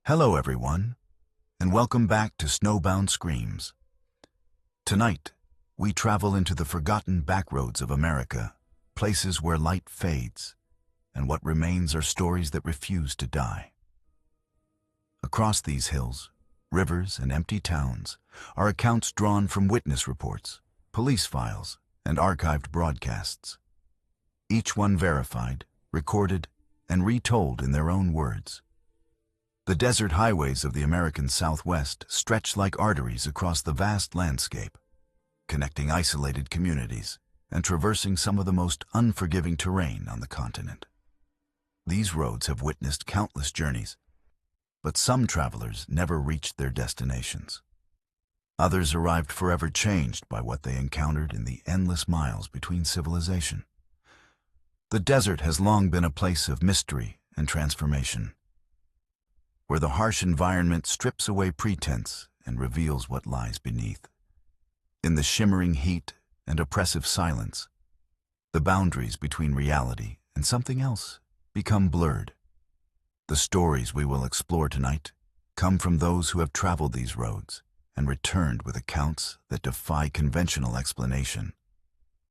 Hello everyone, and welcome back to Snowbound Screams. Tonight, we travel into the forgotten backroads of America, places where light fades, and what remains are stories that refuse to die. Across these hills, rivers, and empty towns are accounts drawn from witness reports, police files, and archived broadcasts. Each one verified, recorded, and retold in their own words. The desert highways of the American Southwest stretch like arteries across the vast landscape, connecting isolated communities and traversing some of the most unforgiving terrain on the continent. These roads have witnessed countless journeys, but some travelers never reached their destinations. Others arrived forever changed by what they encountered in the endless miles between civilization. The desert has long been a place of mystery and transformation, where the harsh environment strips away pretense and reveals what lies beneath. In the shimmering heat and oppressive silence, the boundaries between reality and something else become blurred. The stories we will explore tonight come from those who have traveled these roads and returned with accounts that defy conventional explanation.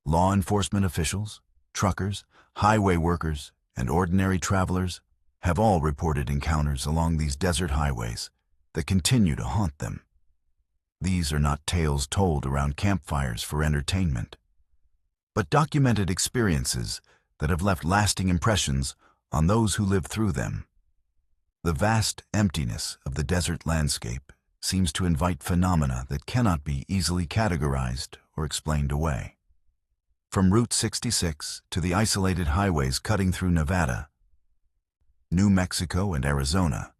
Law enforcement officials, truckers, highway workers, and ordinary travelers have all reported encounters along these desert highways that continue to haunt them. These are not tales told around campfires for entertainment, but documented experiences that have left lasting impressions on those who lived through them. The vast emptiness of the desert landscape seems to invite phenomena that cannot be easily categorized or explained away. From Route 66 to the isolated highways cutting through Nevada, New Mexico, and Arizona,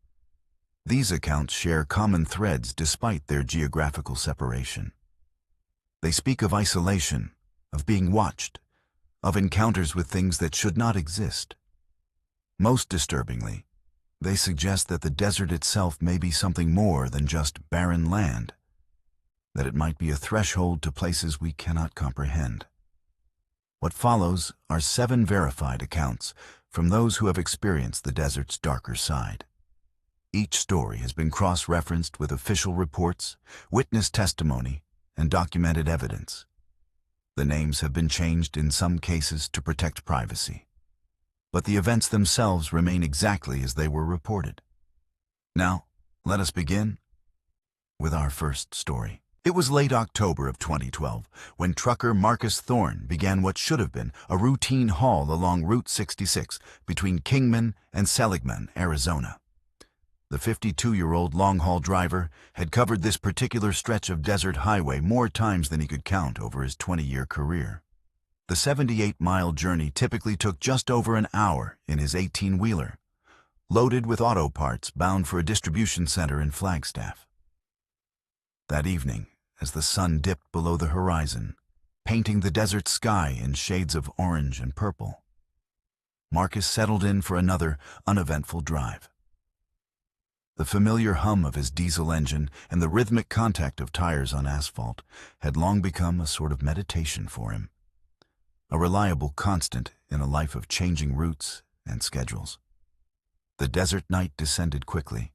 these accounts share common threads despite their geographical separation. They speak of isolation, of being watched, of encounters with things that should not exist. Most disturbingly, they suggest that the desert itself may be something more than just barren land, that it might be a threshold to places we cannot comprehend. What follows are 7 verified accounts from those who have experienced the desert's darker side. Each story has been cross-referenced with official reports, witness testimony, and documented evidence. The names have been changed in some cases to protect privacy, but the events themselves remain exactly as they were reported. Now, let us begin with our first story. It was late October of 2012 when trucker Marcus Thorne began what should have been a routine haul along Route 66 between Kingman and Seligman, Arizona. The 52-year-old long-haul driver had covered this particular stretch of desert highway more times than he could count over his 20-year career. The 78-mile journey typically took just over an hour in his 18-wheeler, loaded with auto parts bound for a distribution center in Flagstaff. That evening, as the sun dipped below the horizon, painting the desert sky in shades of orange and purple, Marcus settled in for another uneventful drive. The familiar hum of his diesel engine and the rhythmic contact of tires on asphalt had long become a sort of meditation for him, a reliable constant in a life of changing routes and schedules. The desert night descended quickly,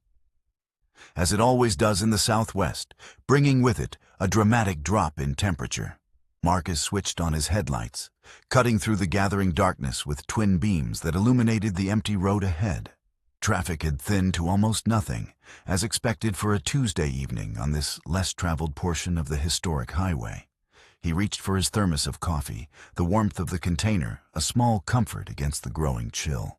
as it always does in the Southwest, bringing with it a dramatic drop in temperature. Marcus switched on his headlights, cutting through the gathering darkness with twin beams that illuminated the empty road ahead. Traffic had thinned to almost nothing, as expected for a Tuesday evening on this less-traveled portion of the historic highway. He reached for his thermos of coffee, the warmth of the container a small comfort against the growing chill.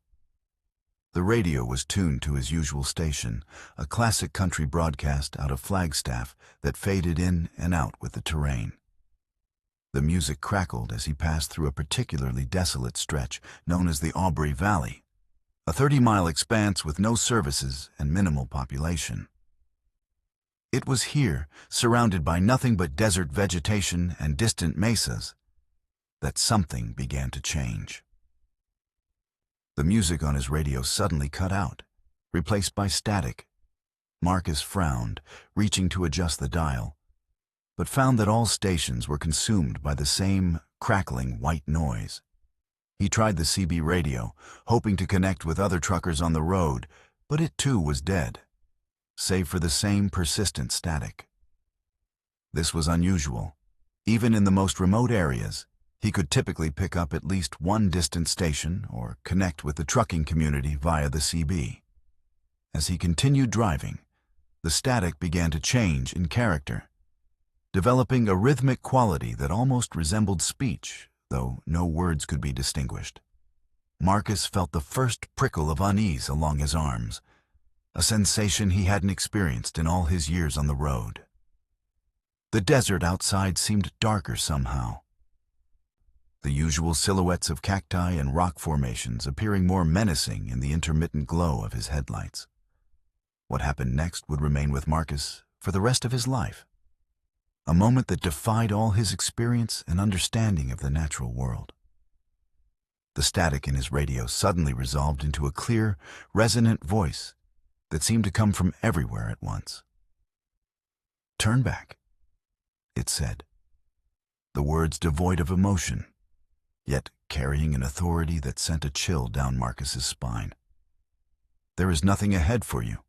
The radio was tuned to his usual station, a classic country broadcast out of Flagstaff that faded in and out with the terrain. The music crackled as he passed through a particularly desolate stretch known as the Aubrey Valley, a 30-mile expanse with no services and minimal population. It was here, surrounded by nothing but desert vegetation and distant mesas, that something began to change. The music on his radio suddenly cut out, replaced by static. Marcus frowned, reaching to adjust the dial, but found that all stations were consumed by the same crackling white noise. He tried the CB radio, hoping to connect with other truckers on the road, but it too was dead. save for the same persistent static. This was unusual. Even in the most remote areas, he could typically pick up at least one distant station or connect with the trucking community via the CB. As he continued driving, the static began to change in character, developing a rhythmic quality that almost resembled speech, though no words could be distinguished. Marcus felt the first prickle of unease along his arms, a sensation he hadn't experienced in all his years on the road. The desert outside seemed darker somehow, the usual silhouettes of cacti and rock formations appearing more menacing in the intermittent glow of his headlights. What happened next would remain with Marcus for the rest of his life, a moment that defied all his experience and understanding of the natural world. The static in his radio suddenly resolved into a clear, resonant voice that seemed to come from everywhere at once. "Turn back," it said, the words devoid of emotion, yet carrying an authority that sent a chill down Marcus's spine. "There is nothing ahead for you."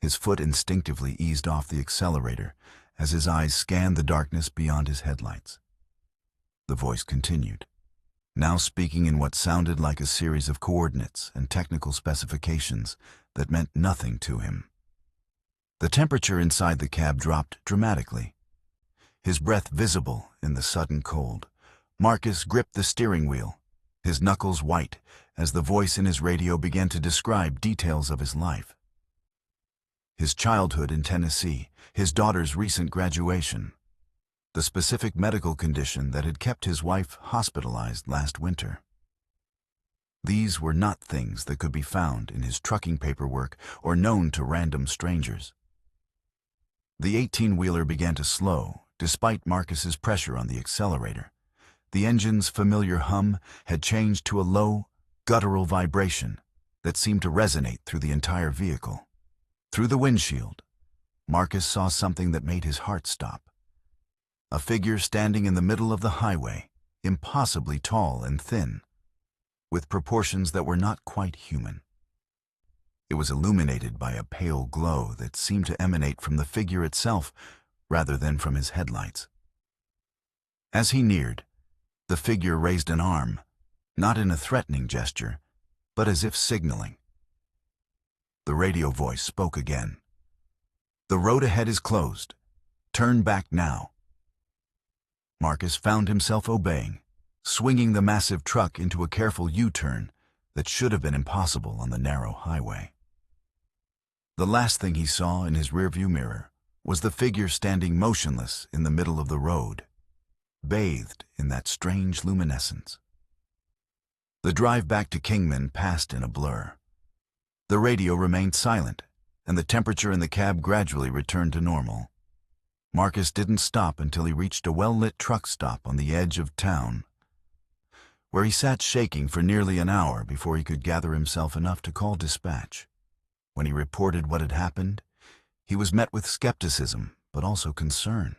His foot instinctively eased off the accelerator as his eyes scanned the darkness beyond his headlights. The voice continued, now speaking in what sounded like a series of coordinates and technical specifications that meant nothing to him. The temperature inside the cab dropped dramatically, his breath visible in the sudden cold. Marcus gripped the steering wheel, his knuckles white as the voice in his radio began to describe details of his life. His childhood in Tennessee, his daughter's recent graduation, the specific medical condition that had kept his wife hospitalized last winter. These were not things that could be found in his trucking paperwork or known to random strangers. The 18-wheeler began to slow, despite Marcus's pressure on the accelerator. The engine's familiar hum had changed to a low, guttural vibration that seemed to resonate through the entire vehicle. Through the windshield, Marcus saw something that made his heart stop. A figure standing in the middle of the highway, impossibly tall and thin, with proportions that were not quite human. It was illuminated by a pale glow that seemed to emanate from the figure itself rather than from his headlights. As he neared, the figure raised an arm, not in a threatening gesture, but as if signaling. The radio voice spoke again. "The road ahead is closed. Turn back now." Marcus found himself obeying, swinging the massive truck into a careful U-turn that should have been impossible on the narrow highway. The last thing he saw in his rearview mirror was the figure standing motionless in the middle of the road, bathed in that strange luminescence. The drive back to Kingman passed in a blur. The radio remained silent, and the temperature in the cab gradually returned to normal. Marcus didn't stop until he reached a well-lit truck stop on the edge of town, where he sat shaking for nearly an hour before he could gather himself enough to call dispatch. When he reported what had happened, he was met with skepticism, but also concern.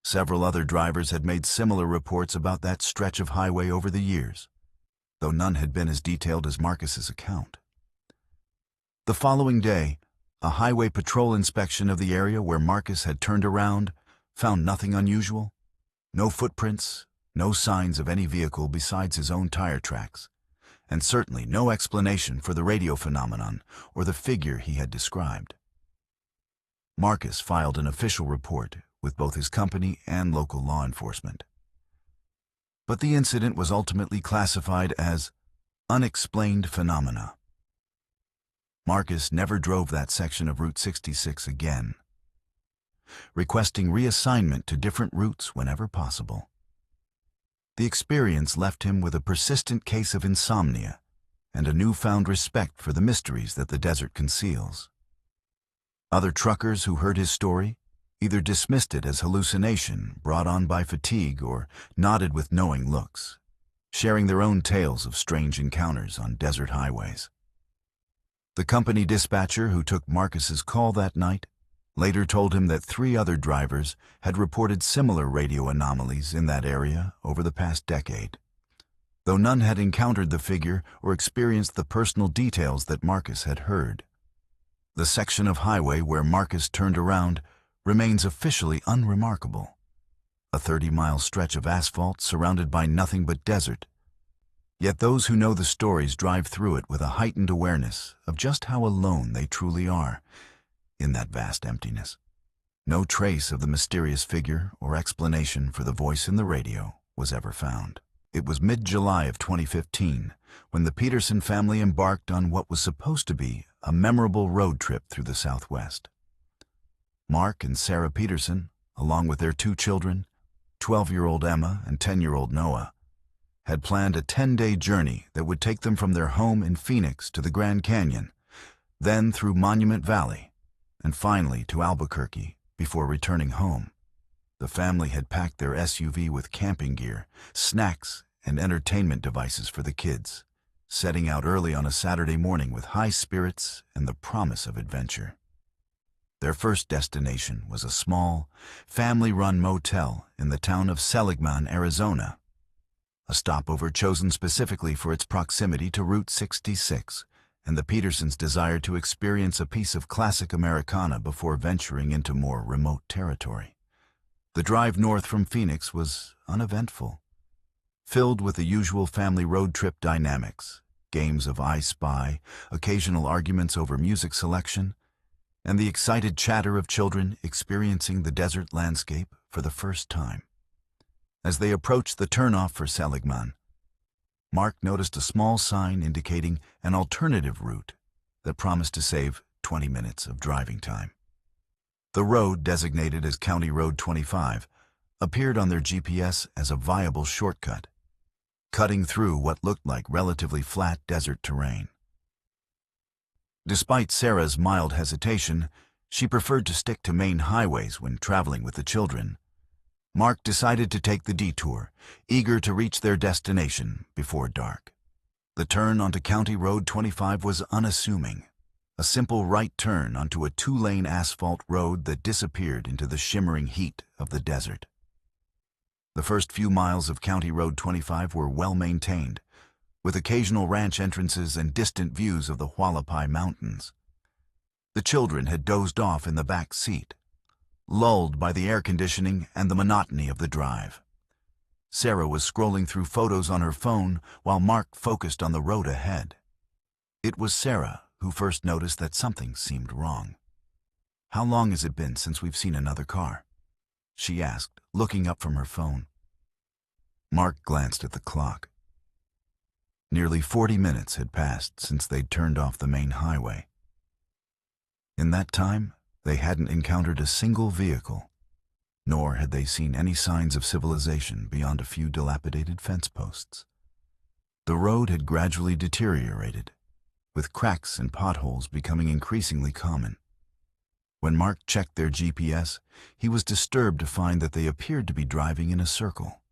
Several other drivers had made similar reports about that stretch of highway over the years, though none had been as detailed as Marcus's account. The following day, a highway patrol inspection of the area where Marcus had turned around found nothing unusual. No footprints, no signs of any vehicle besides his own tire tracks, and certainly no explanation for the radio phenomenon or the figure he had described. Marcus filed an official report with both his company and local law enforcement. But the incident was ultimately classified as unexplained phenomena. Marcus never drove that section of Route 66 again, requesting reassignment to different routes whenever possible. The experience left him with a persistent case of insomnia and a newfound respect for the mysteries that the desert conceals. Other truckers who heard his story either dismissed it as hallucination brought on by fatigue or nodded with knowing looks, sharing their own tales of strange encounters on desert highways. The company dispatcher who took Marcus's call that night later told him that 3 other drivers had reported similar radio anomalies in that area over the past decade, though none had encountered the figure or experienced the personal details that Marcus had heard. The section of highway where Marcus turned around remains officially unremarkable. A 30-mile stretch of asphalt surrounded by nothing but desert. Yet those who know the stories drive through it with a heightened awareness of just how alone they truly are in that vast emptiness. No trace of the mysterious figure or explanation for the voice in the radio was ever found. It was mid-July of 2015 when the Peterson family embarked on what was supposed to be a memorable road trip through the Southwest. Mark and Sarah Peterson, along with their 2 children, 12-year-old Emma and 10-year-old Noah, had planned a 10-day journey that would take them from their home in Phoenix to the Grand Canyon, then through Monument Valley, and finally to Albuquerque before returning home. The family had packed their SUV with camping gear, snacks, and entertainment devices for the kids, setting out early on a Saturday morning with high spirits and the promise of adventure. Their first destination was a small, family-run motel in the town of Seligman, Arizona, a stopover chosen specifically for its proximity to Route 66 and the Petersons' desire to experience a piece of classic Americana before venturing into more remote territory. The drive north from Phoenix was uneventful, filled with the usual family road trip dynamics, games of I Spy, occasional arguments over music selection, and the excited chatter of children experiencing the desert landscape for the first time. As they approached the turnoff for Seligman, Mark noticed a small sign indicating an alternative route that promised to save 20 minutes of driving time. The road, designated as County Road 25, appeared on their GPS as a viable shortcut, cutting through what looked like relatively flat desert terrain. Despite Sarah's mild hesitation, she preferred to stick to main highways when traveling with the children. Mark decided to take the detour, eager to reach their destination before dark. The turn onto County Road 25 was unassuming, a simple right turn onto a 2-lane asphalt road that disappeared into the shimmering heat of the desert. The first few miles of County Road 25 were well maintained, with occasional ranch entrances and distant views of the Hualapai Mountains. The children had dozed off in the back seat, lulled by the air conditioning and the monotony of the drive. Sarah was scrolling through photos on her phone while Mark focused on the road ahead. It was Sarah who first noticed that something seemed wrong. "How long has it been since we've seen another car?" she asked, looking up from her phone. Mark glanced at the clock. Nearly 40 minutes had passed since they'd turned off the main highway. In that time, they hadn't encountered a single vehicle, nor had they seen any signs of civilization beyond a few dilapidated fence posts. The road had gradually deteriorated, with cracks and potholes becoming increasingly common. When Mark checked their GPS, he was disturbed to find that they appeared to be driving in a circle,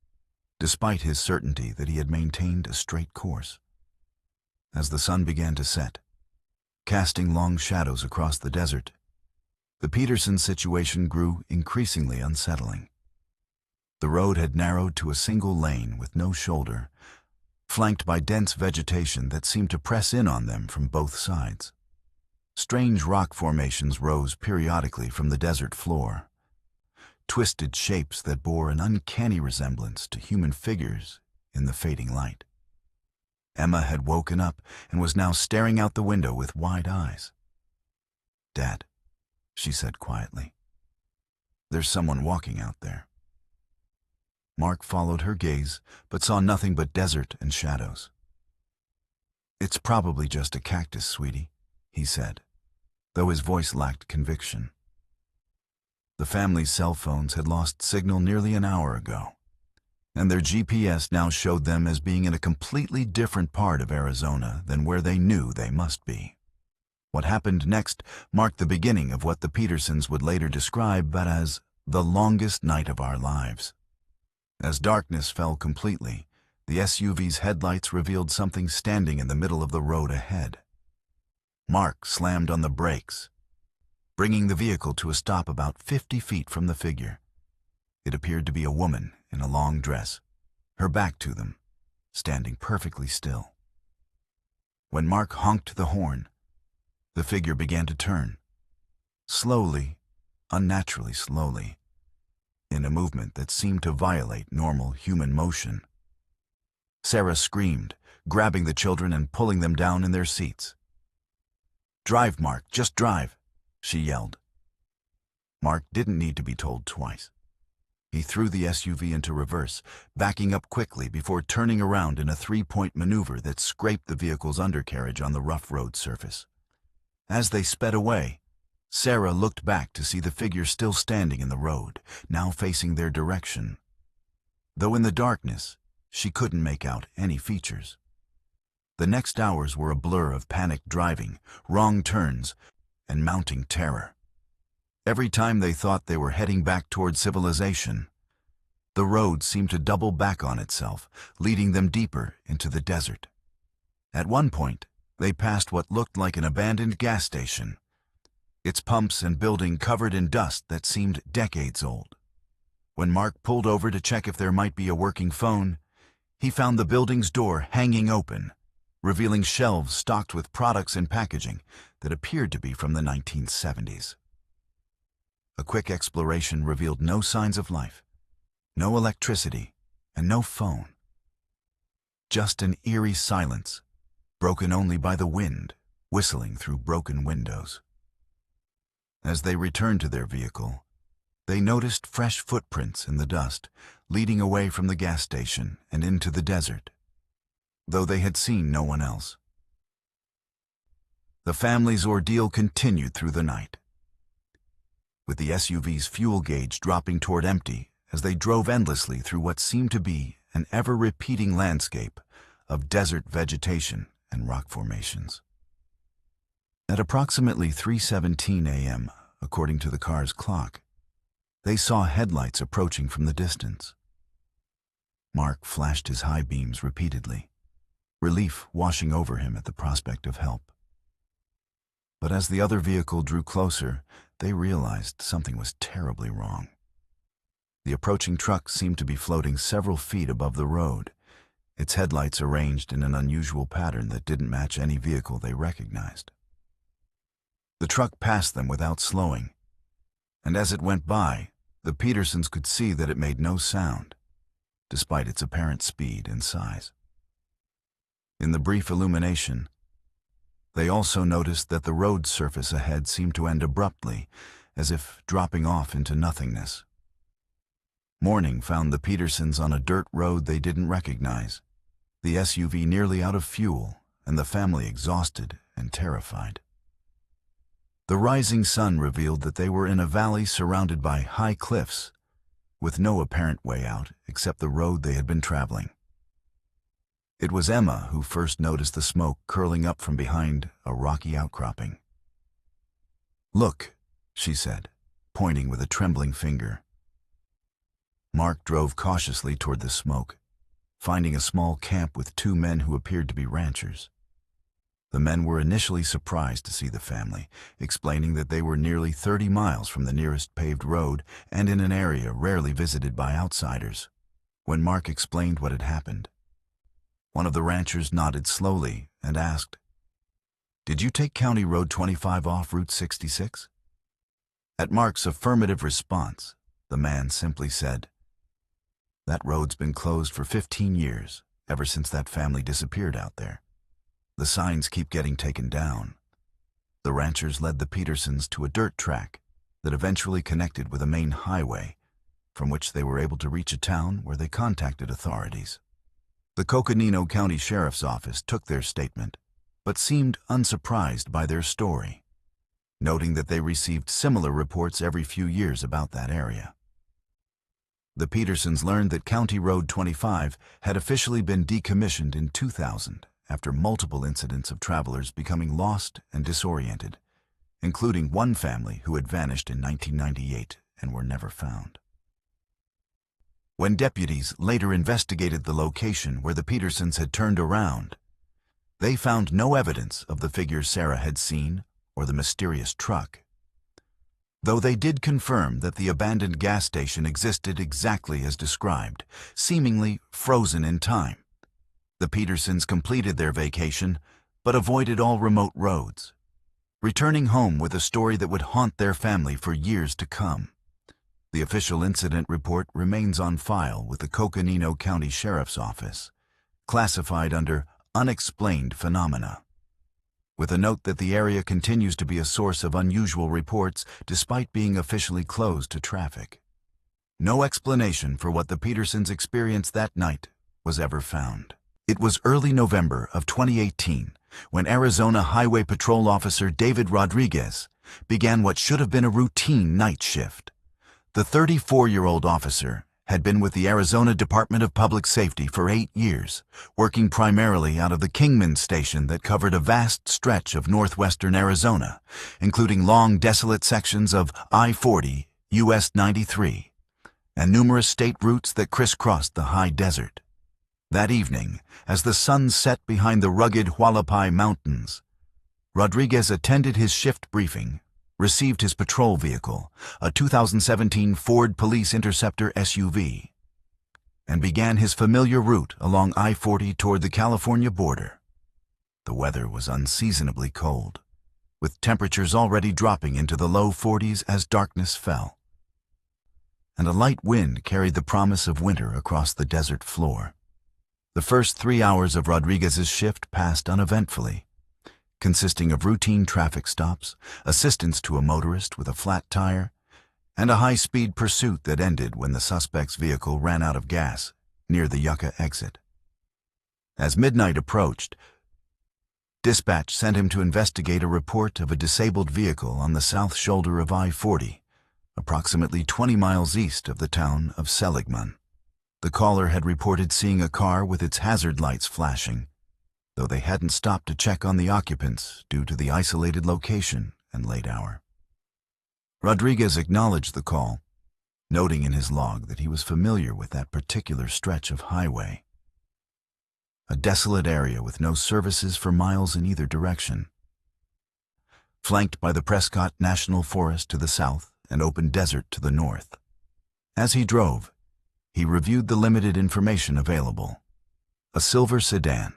despite his certainty that he had maintained a straight course. As the sun began to set, casting long shadows across the desert, the Peterson situation grew increasingly unsettling. The road had narrowed to a single lane with no shoulder, flanked by dense vegetation that seemed to press in on them from both sides. Strange rock formations rose periodically from the desert floor, twisted shapes that bore an uncanny resemblance to human figures in the fading light. Emma had woken up and was now staring out the window with wide eyes. "Dad," she said quietly, "there's someone walking out there." Mark followed her gaze, but saw nothing but desert and shadows. "It's probably just a cactus, sweetie," he said, though his voice lacked conviction. The family's cell phones had lost signal nearly an hour ago, and their GPS now showed them as being in a completely different part of Arizona than where they knew they must be. What happened next marked the beginning of what the Petersons would later describe as the longest night of our lives. As darkness fell completely, the SUV's headlights revealed something standing in the middle of the road ahead. Mark slammed on the brakes, bringing the vehicle to a stop about 50 feet from the figure. It appeared to be a woman in a long dress, her back to them, standing perfectly still. When Mark honked the horn, The figure began to turn, slowly, unnaturally slowly, in a movement that seemed to violate normal human motion. Sarah screamed, grabbing the children and pulling them down in their seats. "Drive, Mark, just drive," she yelled. Mark didn't need to be told twice. He threw the SUV into reverse, backing up quickly before turning around in a three-point maneuver that scraped the vehicle's undercarriage on the rough road surface. As they sped away, Sarah looked back to see the figure still standing in the road, now facing their direction. Though in the darkness, she couldn't make out any features. The next hours were a blur of panicked driving, wrong turns, and mounting terror. Every time they thought they were heading back toward civilization, the road seemed to double back on itself, leading them deeper into the desert. At one point, they passed what looked like an abandoned gas station, its pumps and building covered in dust that seemed decades old. When Mark pulled over to check if there might be a working phone, he found the building's door hanging open, revealing shelves stocked with products and packaging that appeared to be from the 1970s. A quick exploration revealed no signs of life, no electricity, and no phone. Just an eerie silence, broken only by the wind whistling through broken windows. As they returned to their vehicle, they noticed fresh footprints in the dust, leading away from the gas station and into the desert, though they had seen no one else. The family's ordeal continued through the night, with the SUV's fuel gauge dropping toward empty as they drove endlessly through what seemed to be an ever-repeating landscape of desert vegetation and rock formations. At approximately 3:17 a.m., according to the car's clock, they saw headlights approaching from the distance. Mark flashed his high beams repeatedly, relief washing over him at the prospect of help. But as the other vehicle drew closer, they realized something was terribly wrong. The approaching truck seemed to be floating several feet above the road, its headlights arranged in an unusual pattern that didn't match any vehicle they recognized. The truck passed them without slowing, and as it went by, the Petersons could see that it made no sound, despite its apparent speed and size. In the brief illumination, they also noticed that the road surface ahead seemed to end abruptly, as if dropping off into nothingness. Morning found the Petersons on a dirt road they didn't recognize, the SUV nearly out of fuel, and the family exhausted and terrified. The rising sun revealed that they were in a valley surrounded by high cliffs, with no apparent way out except the road they had been traveling. It was Emma who first noticed the smoke curling up from behind a rocky outcropping. "Look," she said, pointing with a trembling finger. Mark drove cautiously toward the smoke, finding a small camp with two men who appeared to be ranchers. The men were initially surprised to see the family, explaining that they were nearly 30 miles from the nearest paved road and in an area rarely visited by outsiders. When Mark explained what had happened, one of the ranchers nodded slowly and asked, "Did you take County Road 25 off Route 66? At Mark's affirmative response, the man simply said, "That road's been closed for 15 years, ever since that family disappeared out there. The signs keep getting taken down." The ranchers led the Petersons to a dirt track that eventually connected with a main highway, from which they were able to reach a town where they contacted authorities. The Coconino County Sheriff's Office took their statement, but seemed unsurprised by their story, noting that they received similar reports every few years about that area. The Petersons learned that County Road 25 had officially been decommissioned in 2000 after multiple incidents of travelers becoming lost and disoriented, including one family who had vanished in 1998 and were never found. When deputies later investigated the location where the Petersons had turned around, they found no evidence of the figure Sarah had seen or the mysterious truck, though they did confirm that the abandoned gas station existed exactly as described, seemingly frozen in time. The Petersons completed their vacation, but avoided all remote roads, returning home with a story that would haunt their family for years to come. The official incident report remains on file with the Coconino County Sheriff's Office, classified under unexplained phenomena, with a note that the area continues to be a source of unusual reports despite being officially closed to traffic. No explanation for what the Petersons experienced that night was ever found. It was early November of 2018 when Arizona Highway Patrol Officer David Rodriguez began what should have been a routine night shift. The 34-year-old officer had been with the Arizona Department of Public Safety for 8 years, working primarily out of the Kingman station that covered a vast stretch of northwestern Arizona, including long, desolate sections of I-40, US 93, and numerous state routes that crisscrossed the high desert. That evening, as the sun set behind the rugged Hualapai Mountains, Rodriguez attended his shift briefing, received his patrol vehicle, a 2017 Ford Police Interceptor SUV, and began his familiar route along I-40 toward the California border. The weather was unseasonably cold, with temperatures already dropping into the low 40s as darkness fell, and a light wind carried the promise of winter across the desert floor. The first 3 hours of Rodriguez's shift passed uneventfully, consisting of routine traffic stops, assistance to a motorist with a flat tire, and a high-speed pursuit that ended when the suspect's vehicle ran out of gas near the Yucca exit. As midnight approached, dispatch sent him to investigate a report of a disabled vehicle on the south shoulder of I-40, approximately 20 miles east of the town of Seligman. The caller had reported seeing a car with its hazard lights flashing, though they hadn't stopped to check on the occupants due to the isolated location and late hour. Rodriguez acknowledged the call, noting in his log that he was familiar with that particular stretch of highway, a desolate area with no services for miles in either direction, flanked by the Prescott National Forest to the south and open desert to the north. As he drove, he reviewed the limited information available. A silver sedan,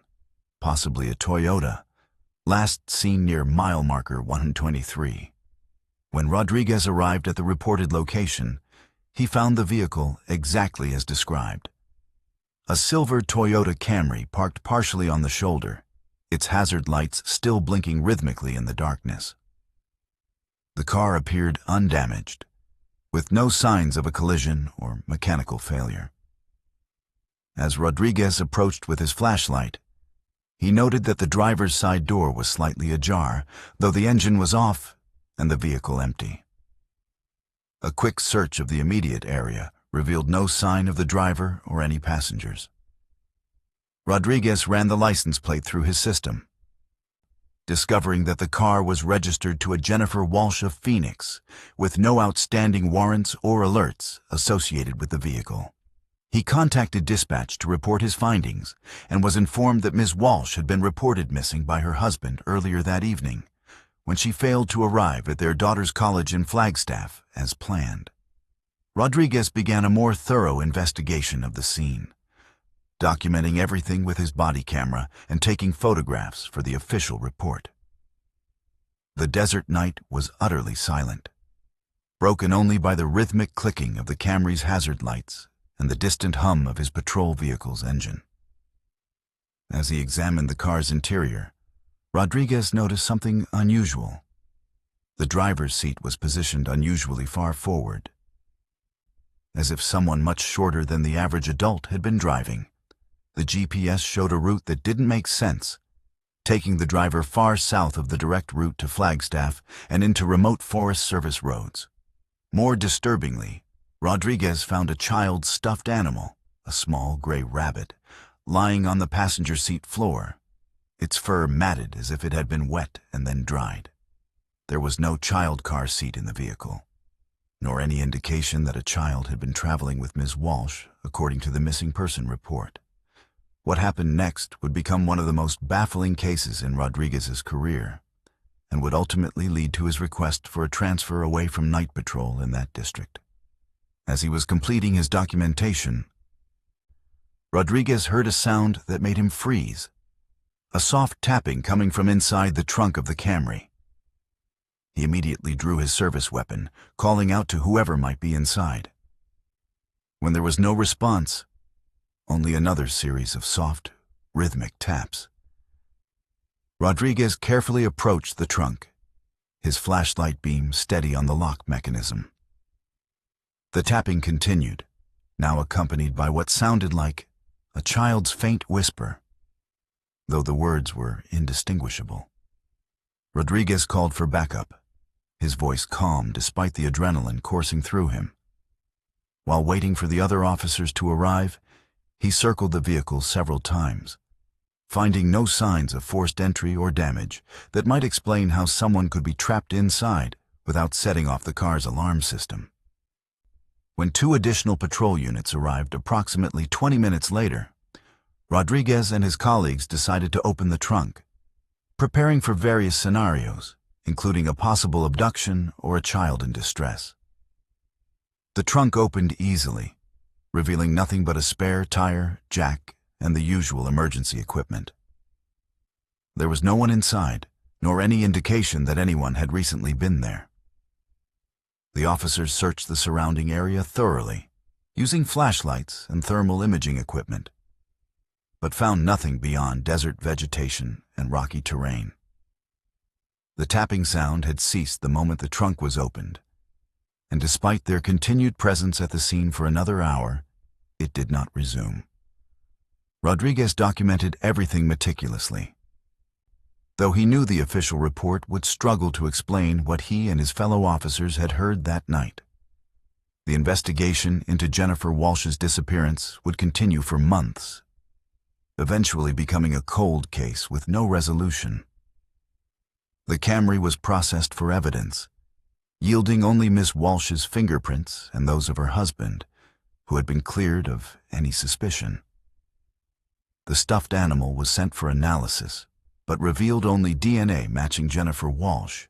possibly a Toyota, last seen near mile marker 123. When Rodriguez arrived at the reported location, he found the vehicle exactly as described. A silver Toyota Camry parked partially on the shoulder, its hazard lights still blinking rhythmically in the darkness. The car appeared undamaged, with no signs of a collision or mechanical failure. As Rodriguez approached with his flashlight, he noted that the driver's side door was slightly ajar, though the engine was off and the vehicle empty. A quick search of the immediate area revealed no sign of the driver or any passengers. Rodriguez ran the license plate through his system, discovering that the car was registered to a Jennifer Walsh of Phoenix, with no outstanding warrants or alerts associated with the vehicle. He contacted dispatch to report his findings and was informed that Ms. Walsh had been reported missing by her husband earlier that evening, when she failed to arrive at their daughter's college in Flagstaff as planned. Rodriguez began a more thorough investigation of the scene, documenting everything with his body camera and taking photographs for the official report. The desert night was utterly silent, broken only by the rhythmic clicking of the Camry's hazard lights and the distant hum of his patrol vehicle's engine. As he examined the car's interior, Rodriguez noticed something unusual. The driver's seat was positioned unusually far forward, as if someone much shorter than the average adult had been driving. The GPS showed a route that didn't make sense, taking the driver far south of the direct route to Flagstaff and into remote Forest Service roads. More disturbingly, Rodriguez found a child's stuffed animal, a small gray rabbit, lying on the passenger seat floor, its fur matted as if it had been wet and then dried. There was no child car seat in the vehicle, nor any indication that a child had been traveling with Ms. Walsh, according to the missing person report. What happened next would become one of the most baffling cases in Rodriguez's career, and would ultimately lead to his request for a transfer away from night patrol in that district. As he was completing his documentation, Rodriguez heard a sound that made him freeze, a soft tapping coming from inside the trunk of the Camry. He immediately drew his service weapon, calling out to whoever might be inside. When there was no response, only another series of soft, rhythmic taps. Rodriguez carefully approached the trunk, his flashlight beam steady on the lock mechanism. The tapping continued, now accompanied by what sounded like a child's faint whisper, though the words were indistinguishable. Rodriguez called for backup, his voice calm despite the adrenaline coursing through him. While waiting for the other officers to arrive, he circled the vehicle several times, finding no signs of forced entry or damage that might explain how someone could be trapped inside without setting off the car's alarm system. When 2 additional patrol units arrived approximately 20 minutes later, Rodriguez and his colleagues decided to open the trunk, preparing for various scenarios, including a possible abduction or a child in distress. The trunk opened easily, revealing nothing but a spare tire, jack, and the usual emergency equipment. There was no one inside, nor any indication that anyone had recently been there. The officers searched the surrounding area thoroughly, using flashlights and thermal imaging equipment, but found nothing beyond desert vegetation and rocky terrain. The tapping sound had ceased the moment the trunk was opened, and despite their continued presence at the scene for another hour, it did not resume. Rodriguez documented everything meticulously, though he knew the official report would struggle to explain what he and his fellow officers had heard that night. The investigation into Jennifer Walsh's disappearance would continue for months, eventually becoming a cold case with no resolution. The Camry was processed for evidence, yielding only Miss Walsh's fingerprints and those of her husband, who had been cleared of any suspicion. The stuffed animal was sent for analysis, but revealed only DNA matching Jennifer Walsh,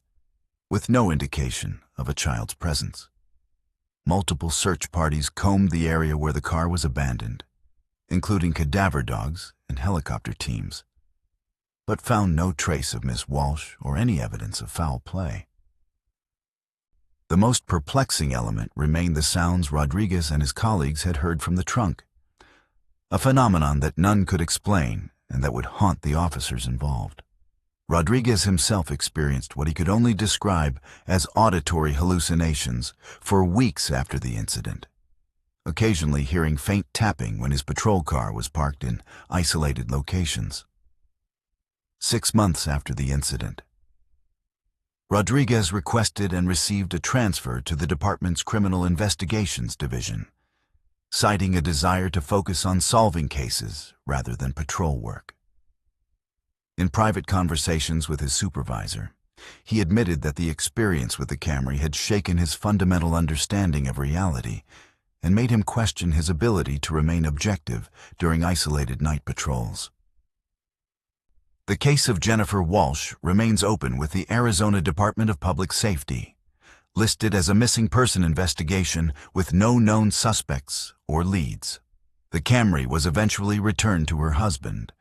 with no indication of a child's presence. Multiple search parties combed the area where the car was abandoned, including cadaver dogs and helicopter teams, but found no trace of Miss Walsh or any evidence of foul play. The most perplexing element remained the sounds Rodriguez and his colleagues had heard from the trunk, a phenomenon that none could explain and that would haunt the officers involved. Rodriguez himself experienced what he could only describe as auditory hallucinations for weeks after the incident, occasionally hearing faint tapping when his patrol car was parked in isolated locations. 6 months after the incident, Rodriguez requested and received a transfer to the department's Criminal Investigations Division, citing a desire to focus on solving cases rather than patrol work. In private conversations with his supervisor, he admitted that the experience with the Camry had shaken his fundamental understanding of reality and made him question his ability to remain objective during isolated night patrols. The case of Jennifer Walsh remains open with the Arizona Department of Public Safety, listed as a missing person investigation with no known suspects or leads. The Camry was eventually returned to her husband,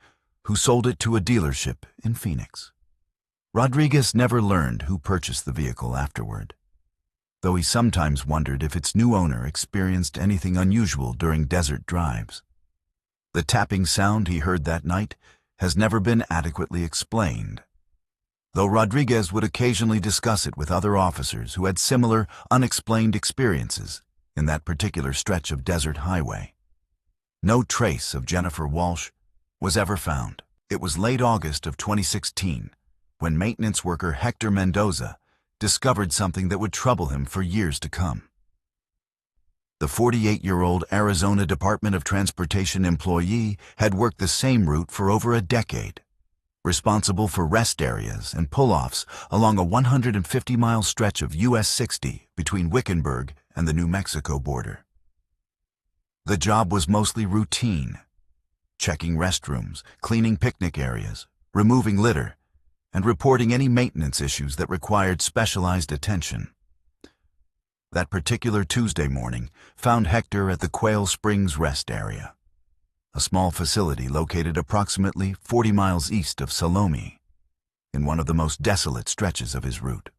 who sold it to a dealership in Phoenix. Rodriguez never learned who purchased the vehicle afterward, though he sometimes wondered if its new owner experienced anything unusual during desert drives. The tapping sound he heard that night has never been adequately explained, though Rodriguez would occasionally discuss it with other officers who had similar unexplained experiences in that particular stretch of desert highway. No trace of Jennifer Walsh was ever found. It was late August of 2016 when maintenance worker Hector Mendoza discovered something that would trouble him for years to come. The 48-year-old Arizona Department of Transportation employee had worked the same route for over a decade, responsible for rest areas and pull-offs along a 150-mile stretch of US 60 between Wickenburg and the New Mexico border. The job was mostly routine, checking restrooms, cleaning picnic areas, removing litter, and reporting any maintenance issues that required specialized attention. That particular Tuesday morning found Hector at the Quail Springs Rest Area, a small facility located approximately 40 miles east of Salome, in one of the most desolate stretches of his route.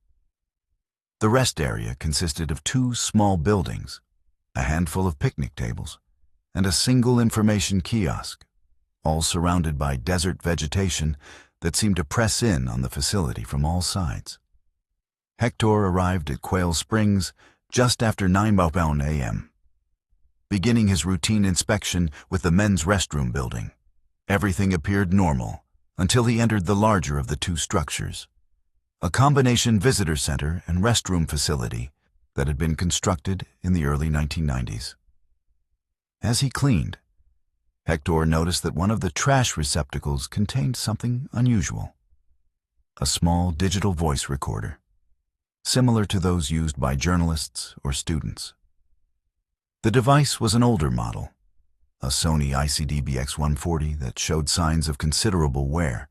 The rest area consisted of 2 small buildings, a handful of picnic tables, and a single information kiosk, all surrounded by desert vegetation that seemed to press in on the facility from all sides. Hector arrived at Quail Springs just after 9 a.m., beginning his routine inspection with the men's restroom building. Everything appeared normal until he entered the larger of the 2 structures, a combination visitor center and restroom facility that had been constructed in the early 1990s. As he cleaned, Hector noticed that one of the trash receptacles contained something unusual: a small digital voice recorder, similar to those used by journalists or students. The device was an older model, a Sony ICD-BX140 that showed signs of considerable wear,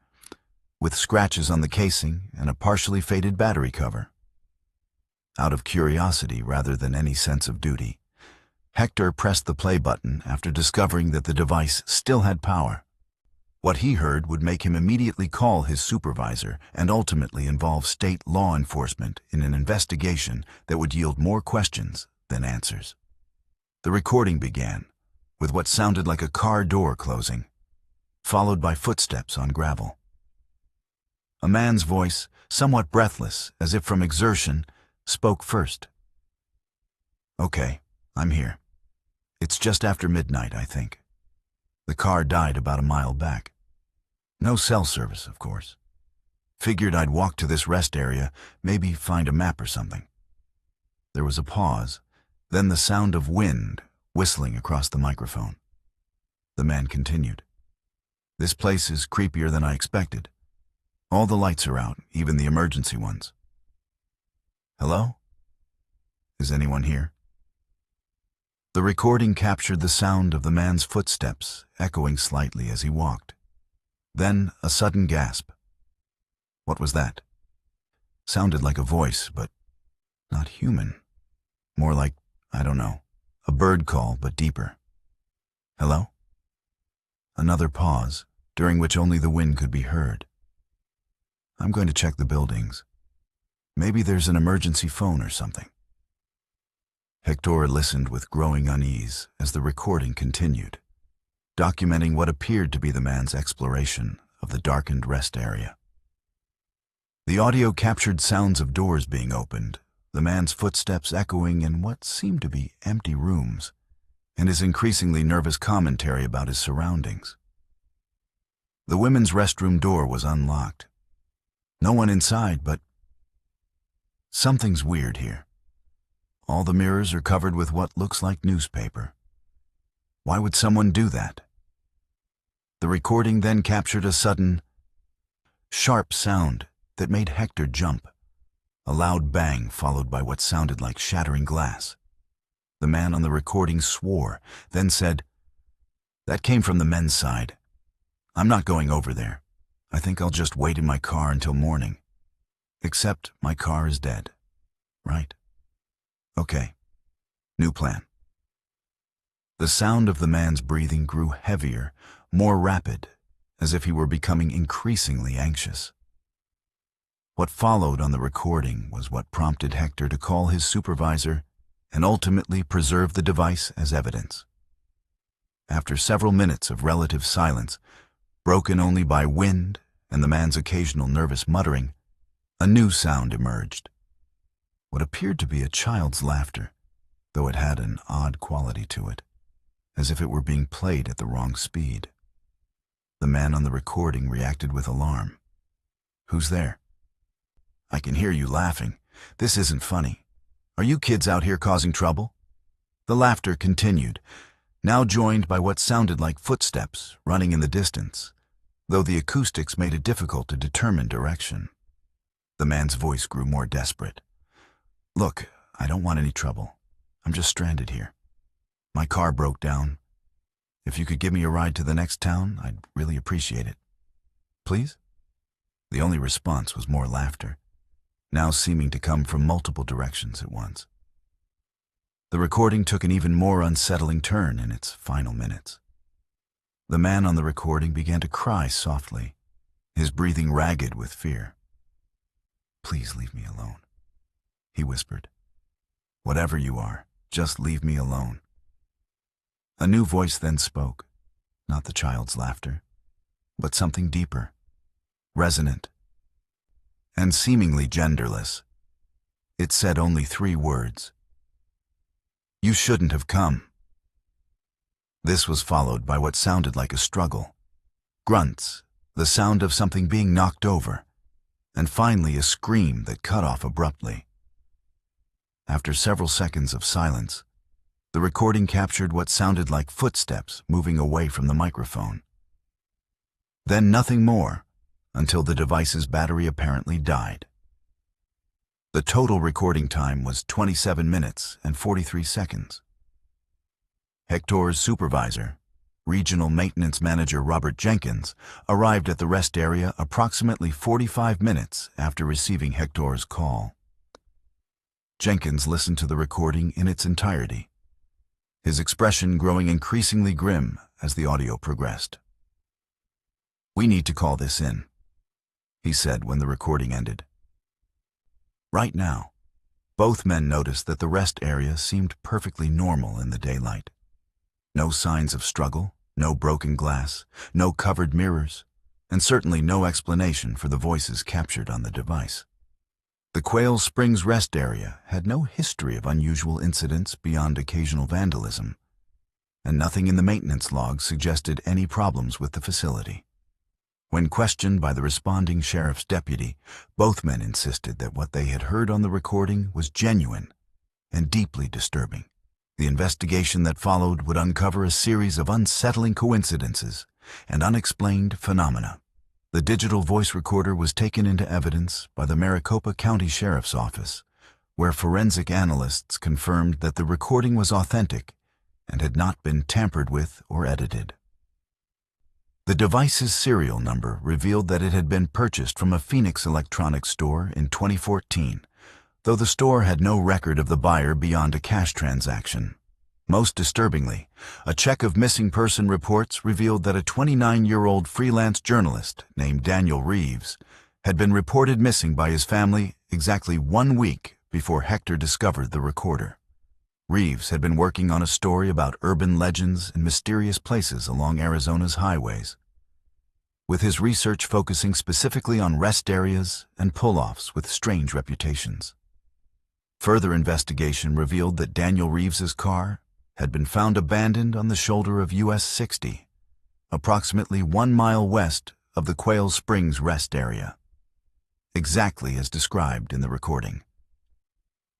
with scratches on the casing and a partially faded battery cover. Out of curiosity rather than any sense of duty, Hector pressed the play button after discovering that the device still had power. What he heard would make him immediately call his supervisor and ultimately involve state law enforcement in an investigation that would yield more questions than answers. The recording began with what sounded like a car door closing, followed by footsteps on gravel. A man's voice, somewhat breathless, as if from exertion, spoke first. "Okay, I'm here. It's just after midnight, I think. The car died about a mile back. No cell service, of course. Figured I'd walk to this rest area, maybe find a map or something." There was a pause, then the sound of wind whistling across the microphone. The man continued. "This place is creepier than I expected. All the lights are out, even the emergency ones. Hello? Is anyone here?" The recording captured the sound of the man's footsteps echoing slightly as he walked. Then a sudden gasp. What was that? Sounded like a voice, but not human. More like, I don't know, a bird call, but deeper. "Hello?" Another pause, during which only the wind could be heard. "I'm going to check the buildings. Maybe there's an emergency phone or something." Hector listened with growing unease as the recording continued, documenting what appeared to be the man's exploration of the darkened rest area. The audio captured sounds of doors being opened, the man's footsteps echoing in what seemed to be empty rooms, and his increasingly nervous commentary about his surroundings. The women's restroom door was unlocked. No one inside, but something's weird here. All the mirrors are covered with what looks like newspaper. Why would someone do that? The recording then captured a sudden, sharp sound that made Hector jump. A loud bang followed by what sounded like shattering glass. The man on the recording swore, then said, "That came from the men's side. I'm not going over there. I think I'll just wait in my car until morning. Except my car is dead. Right? Okay. New plan." The sound of the man's breathing grew heavier, more rapid, as if he were becoming increasingly anxious. What followed on the recording was what prompted Hector to call his supervisor and ultimately preserve the device as evidence. After several minutes of relative silence, broken only by wind and the man's occasional nervous muttering, a new sound emerged. What appeared to be a child's laughter, though it had an odd quality to it, as if it were being played at the wrong speed. The man on the recording reacted with alarm. "Who's there?" "I can hear you laughing. This isn't funny. Are you kids out here causing trouble?" The laughter continued, now joined by what sounded like footsteps running in the distance, though the acoustics made it difficult to determine direction. The man's voice grew more desperate. "Look, I don't want any trouble. I'm just stranded here. My car broke down. If you could give me a ride to the next town, I'd really appreciate it. Please?" The only response was more laughter, now seeming to come from multiple directions at once. The recording took an even more unsettling turn in its final minutes. The man on the recording began to cry softly, his breathing ragged with fear. "Please leave me alone," he whispered. "Whatever you are, just leave me alone." A new voice then spoke, not the child's laughter, but something deeper, resonant, and seemingly genderless. It said only 3 words. "You shouldn't have come." This was followed by what sounded like a struggle. Grunts, the sound of something being knocked over, and finally a scream that cut off abruptly. After several seconds of silence, the recording captured what sounded like footsteps moving away from the microphone. Then nothing more, until the device's battery apparently died. The total recording time was 27 minutes and 43 seconds. Hector's supervisor, Regional Maintenance Manager Robert Jenkins, arrived at the rest area approximately 45 minutes after receiving Hector's call. Jenkins listened to the recording in its entirety, his expression growing increasingly grim as the audio progressed. "We need to call this in," he said when the recording ended. Right now, both men noticed that the rest area seemed perfectly normal in the daylight. No signs of struggle, no broken glass, no covered mirrors, and certainly no explanation for the voices captured on the device. The Quail Springs rest area had no history of unusual incidents beyond occasional vandalism, and nothing in the maintenance log suggested any problems with the facility. When questioned by the responding sheriff's deputy, both men insisted that what they had heard on the recording was genuine and deeply disturbing. The investigation that followed would uncover a series of unsettling coincidences and unexplained phenomena. The digital voice recorder was taken into evidence by the Maricopa County Sheriff's Office, where forensic analysts confirmed that the recording was authentic and had not been tampered with or edited. The device's serial number revealed that it had been purchased from a Phoenix electronics store in 2014, though the store had no record of the buyer beyond a cash transaction. Most disturbingly, a check of missing person reports revealed that a 29-year-old freelance journalist named Daniel Reeves had been reported missing by his family exactly 1 week before Hector discovered the recorder. Reeves had been working on a story about urban legends and mysterious places along Arizona's highways, with his research focusing specifically on rest areas and pull-offs with strange reputations. Further investigation revealed that Daniel Reeves's car had been found abandoned on the shoulder of US 60, approximately 1 mile west of the Quail Springs rest area, exactly as described in the recording.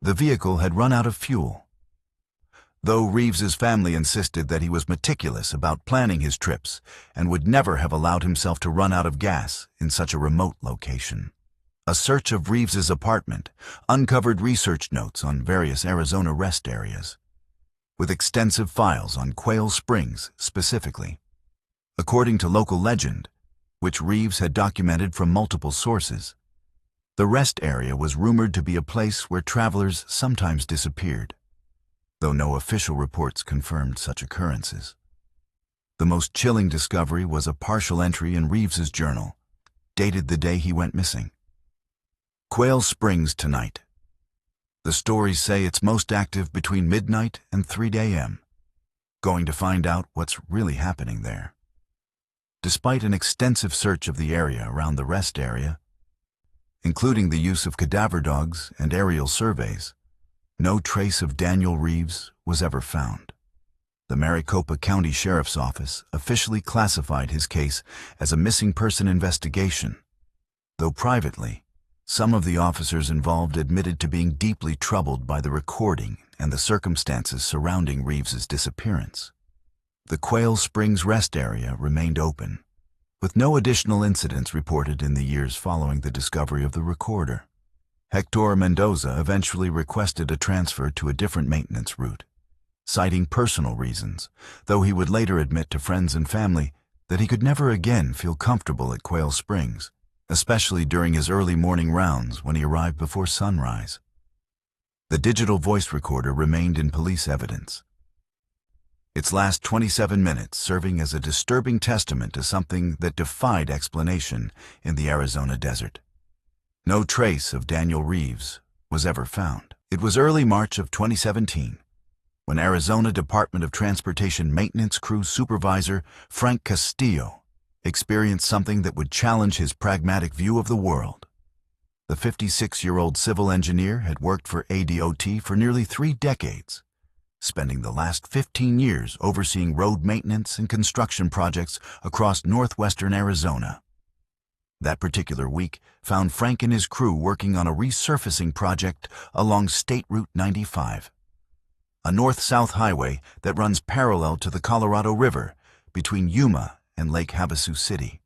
The vehicle had run out of fuel, though Reeves's family insisted that he was meticulous about planning his trips and would never have allowed himself to run out of gas in such a remote location. A search of Reeves's apartment uncovered research notes on various Arizona rest areas, with extensive files on Quail Springs specifically. According to local legend, which Reeves had documented from multiple sources, the rest area was rumored to be a place where travelers sometimes disappeared, though no official reports confirmed such occurrences. The most chilling discovery was a partial entry in Reeves's journal, dated the day he went missing. "Quail Springs tonight. The stories say it's most active between midnight and 3 a.m. Going to find out what's really happening there." Despite an extensive search of the area around the rest area, including the use of cadaver dogs and aerial surveys, no trace of Daniel Reeves was ever found. The Maricopa County Sheriff's Office officially classified his case as a missing person investigation, though privately, some of the officers involved admitted to being deeply troubled by the recording and the circumstances surrounding Reeves's disappearance. The Quail Springs rest area remained open, with no additional incidents reported in the years following the discovery of the recorder. Hector Mendoza eventually requested a transfer to a different maintenance route, citing personal reasons, though he would later admit to friends and family that he could never again feel comfortable at Quail Springs, especially during his early morning rounds when he arrived before sunrise. The digital voice recorder remained in police evidence, its last 27 minutes serving as a disturbing testament to something that defied explanation in the Arizona desert. No trace of Daniel Reeves was ever found. It was early March of 2017 when Arizona Department of Transportation Maintenance Crew Supervisor Frank Castillo experienced something that would challenge his pragmatic view of the world. The 56-year-old civil engineer had worked for ADOT for nearly 3 decades, spending the last 15 years overseeing road maintenance and construction projects across northwestern Arizona. That particular week found Frank and his crew working on a resurfacing project along State Route 95, a north-south highway that runs parallel to the Colorado River between Yuma and Lake Havasu City.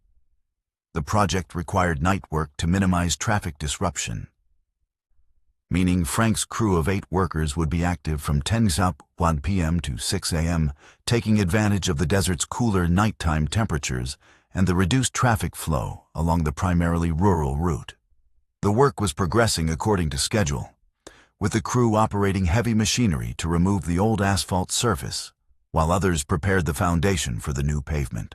The project required night work to minimize traffic disruption, meaning Frank's crew of 8 workers would be active from 10 p.m. to 6 a.m., taking advantage of the desert's cooler nighttime temperatures and the reduced traffic flow along the primarily rural route. The work was progressing according to schedule, with the crew operating heavy machinery to remove the old asphalt surface, while others prepared the foundation for the new pavement.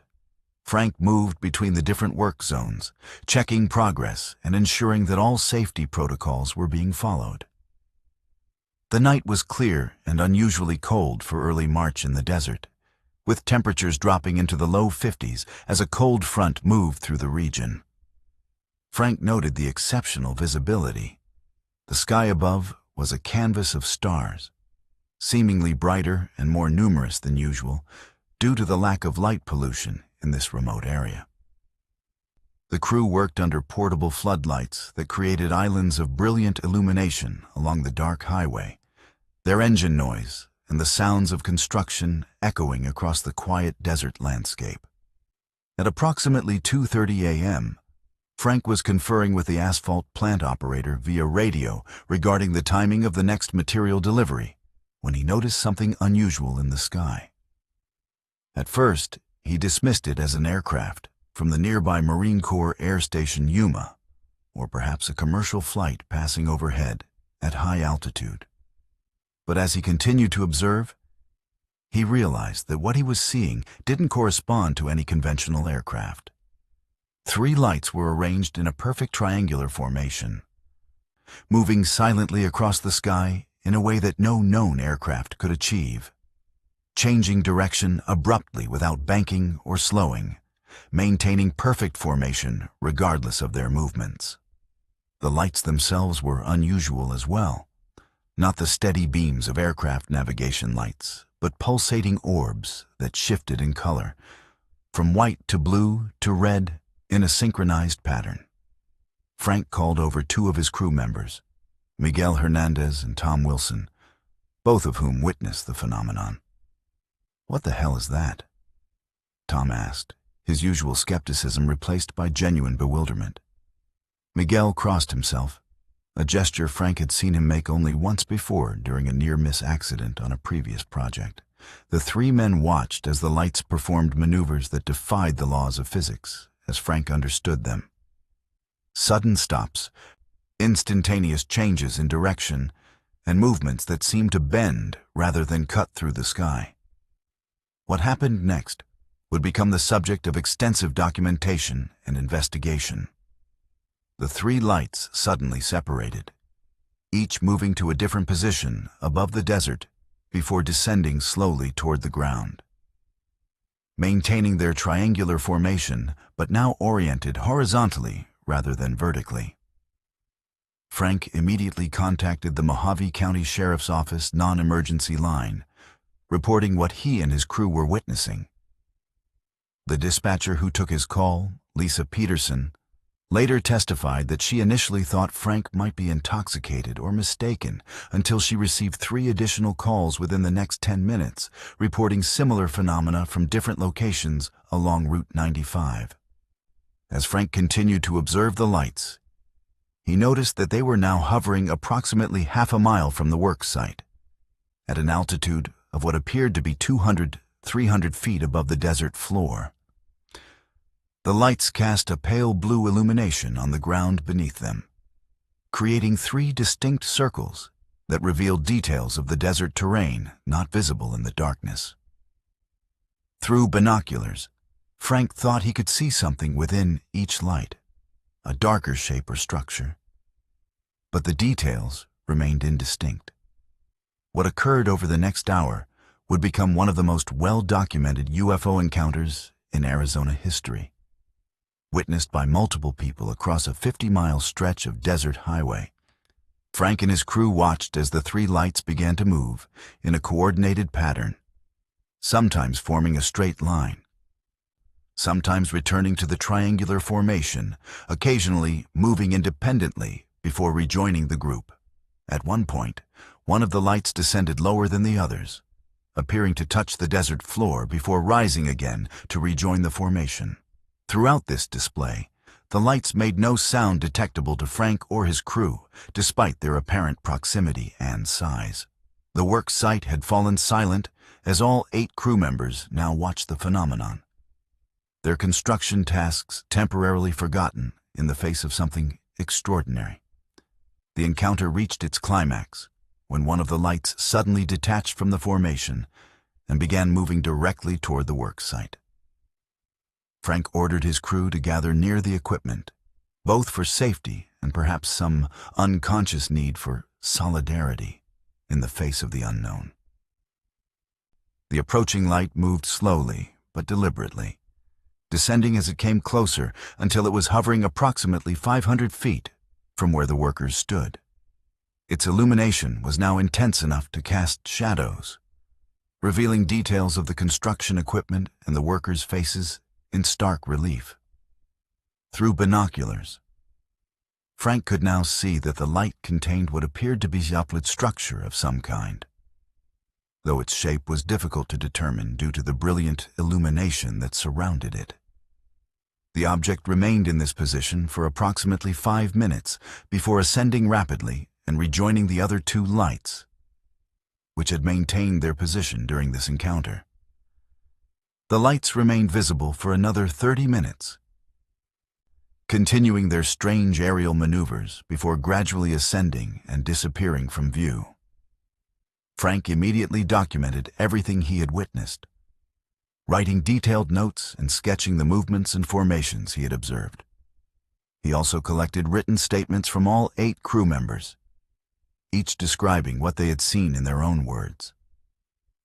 Frank moved between the different work zones, checking progress and ensuring that all safety protocols were being followed. The night was clear and unusually cold for early March in the desert, with temperatures dropping into the low 50s as a cold front moved through the region. Frank noted the exceptional visibility. The sky above was a canvas of stars, seemingly brighter and more numerous than usual due to the lack of light pollution in this remote area. The crew worked under portable floodlights that created islands of brilliant illumination along the dark highway, their engine noise and the sounds of construction echoing across the quiet desert landscape. At approximately 2:30 a.m., Frank was conferring with the asphalt plant operator via radio regarding the timing of the next material delivery when he noticed something unusual in the sky. At first, he dismissed it as an aircraft from the nearby Marine Corps Air Station Yuma, or perhaps a commercial flight passing overhead at high altitude. But as he continued to observe, he realized that what he was seeing didn't correspond to any conventional aircraft. 3 lights were arranged in a perfect triangular formation, moving silently across the sky in a way that no known aircraft could achieve, changing direction abruptly without banking or slowing, maintaining perfect formation regardless of their movements. The lights themselves were unusual as well, not the steady beams of aircraft navigation lights, but pulsating orbs that shifted in color, from white to blue to red, in a synchronized pattern. Frank called over 2 of his crew members, Miguel Hernandez and Tom Wilson, both of whom witnessed the phenomenon. "What the hell is that?" Tom asked, his usual skepticism replaced by genuine bewilderment. Miguel crossed himself, a gesture Frank had seen him make only once before during a near-miss accident on a previous project. The 3 men watched as the lights performed maneuvers that defied the laws of physics, as Frank understood them. Sudden stops, instantaneous changes in direction, and movements that seemed to bend rather than cut through the sky. What happened next would become the subject of extensive documentation and investigation. The 3 lights suddenly separated, each moving to a different position above the desert before descending slowly toward the ground, maintaining their triangular formation but now oriented horizontally rather than vertically. Frank immediately contacted the Mojave County Sheriff's Office non-emergency line, reporting what he and his crew were witnessing. The dispatcher who took his call, Lisa Peterson, later testified that she initially thought Frank might be intoxicated or mistaken until she received 3 additional calls within the next 10 minutes, reporting similar phenomena from different locations along Route 95. As Frank continued to observe the lights, he noticed that they were now hovering approximately half a mile from the work site, at an altitude of what appeared to be 200-300 feet above the desert floor. The lights cast a pale blue illumination on the ground beneath them, creating 3 distinct circles that revealed details of the desert terrain not visible in the darkness. Through binoculars, Frank thought he could see something within each light, a darker shape or structure. But the details remained indistinct. What occurred over the next hour would become one of the most well-documented UFO encounters in Arizona history. Witnessed by multiple people across a 50-mile stretch of desert highway, Frank and his crew watched as the three lights began to move in a coordinated pattern, sometimes forming a straight line, sometimes returning to the triangular formation, occasionally moving independently before rejoining the group. At one point, one of the lights descended lower than the others, appearing to touch the desert floor before rising again to rejoin the formation. Throughout this display, the lights made no sound detectable to Frank or his crew, despite their apparent proximity and size. The work site had fallen silent as all 8 crew members now watched the phenomenon, their construction tasks temporarily forgotten in the face of something extraordinary. The encounter reached its climax when one of the lights suddenly detached from the formation and began moving directly toward the work site. Frank ordered his crew to gather near the equipment, both for safety and perhaps some unconscious need for solidarity in the face of the unknown. The approaching light moved slowly but deliberately, descending as it came closer until it was hovering approximately 500 feet from where the workers stood. Its illumination was now intense enough to cast shadows, revealing details of the construction equipment and the workers' faces in stark relief. Through binoculars, Frank could now see that the light contained what appeared to be a uplit structure of some kind, though its shape was difficult to determine due to the brilliant illumination that surrounded it. The object remained in this position for approximately 5 minutes before ascending rapidly and rejoining the other 2 lights, which had maintained their position during this encounter. The lights remained visible for another 30 minutes, continuing their strange aerial maneuvers before gradually ascending and disappearing from view. Frank immediately documented everything he had witnessed, writing detailed notes and sketching the movements and formations he had observed. He also collected written statements from all 8 crew members, each describing what they had seen in their own words.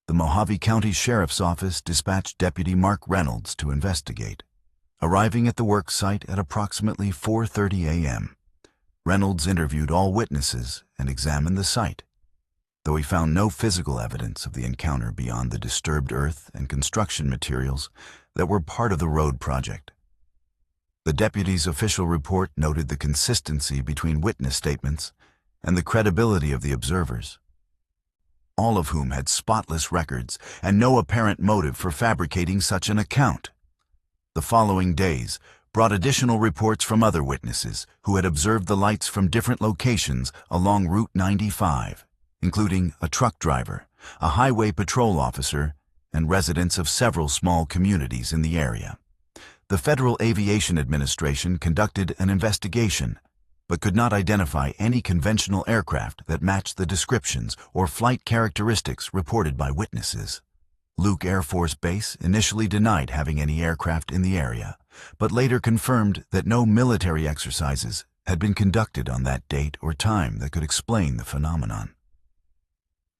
The Mojave County Sheriff's Office dispatched Deputy Mark Reynolds to investigate. Arriving at the work site at approximately 4:30 a.m., Reynolds interviewed all witnesses and examined the site, though he found no physical evidence of the encounter beyond the disturbed earth and construction materials that were part of the road project. The deputy's official report noted the consistency between witness statements and the credibility of the observers, all of whom had spotless records and no apparent motive for fabricating such an account. The following days brought additional reports from other witnesses who had observed the lights from different locations along Route 95, including a truck driver, a highway patrol officer, and residents of several small communities in the area. The Federal Aviation Administration conducted an investigation, but could not identify any conventional aircraft that matched the descriptions or flight characteristics reported by witnesses. Luke Air Force Base initially denied having any aircraft in the area, but later confirmed that no military exercises had been conducted on that date or time that could explain the phenomenon.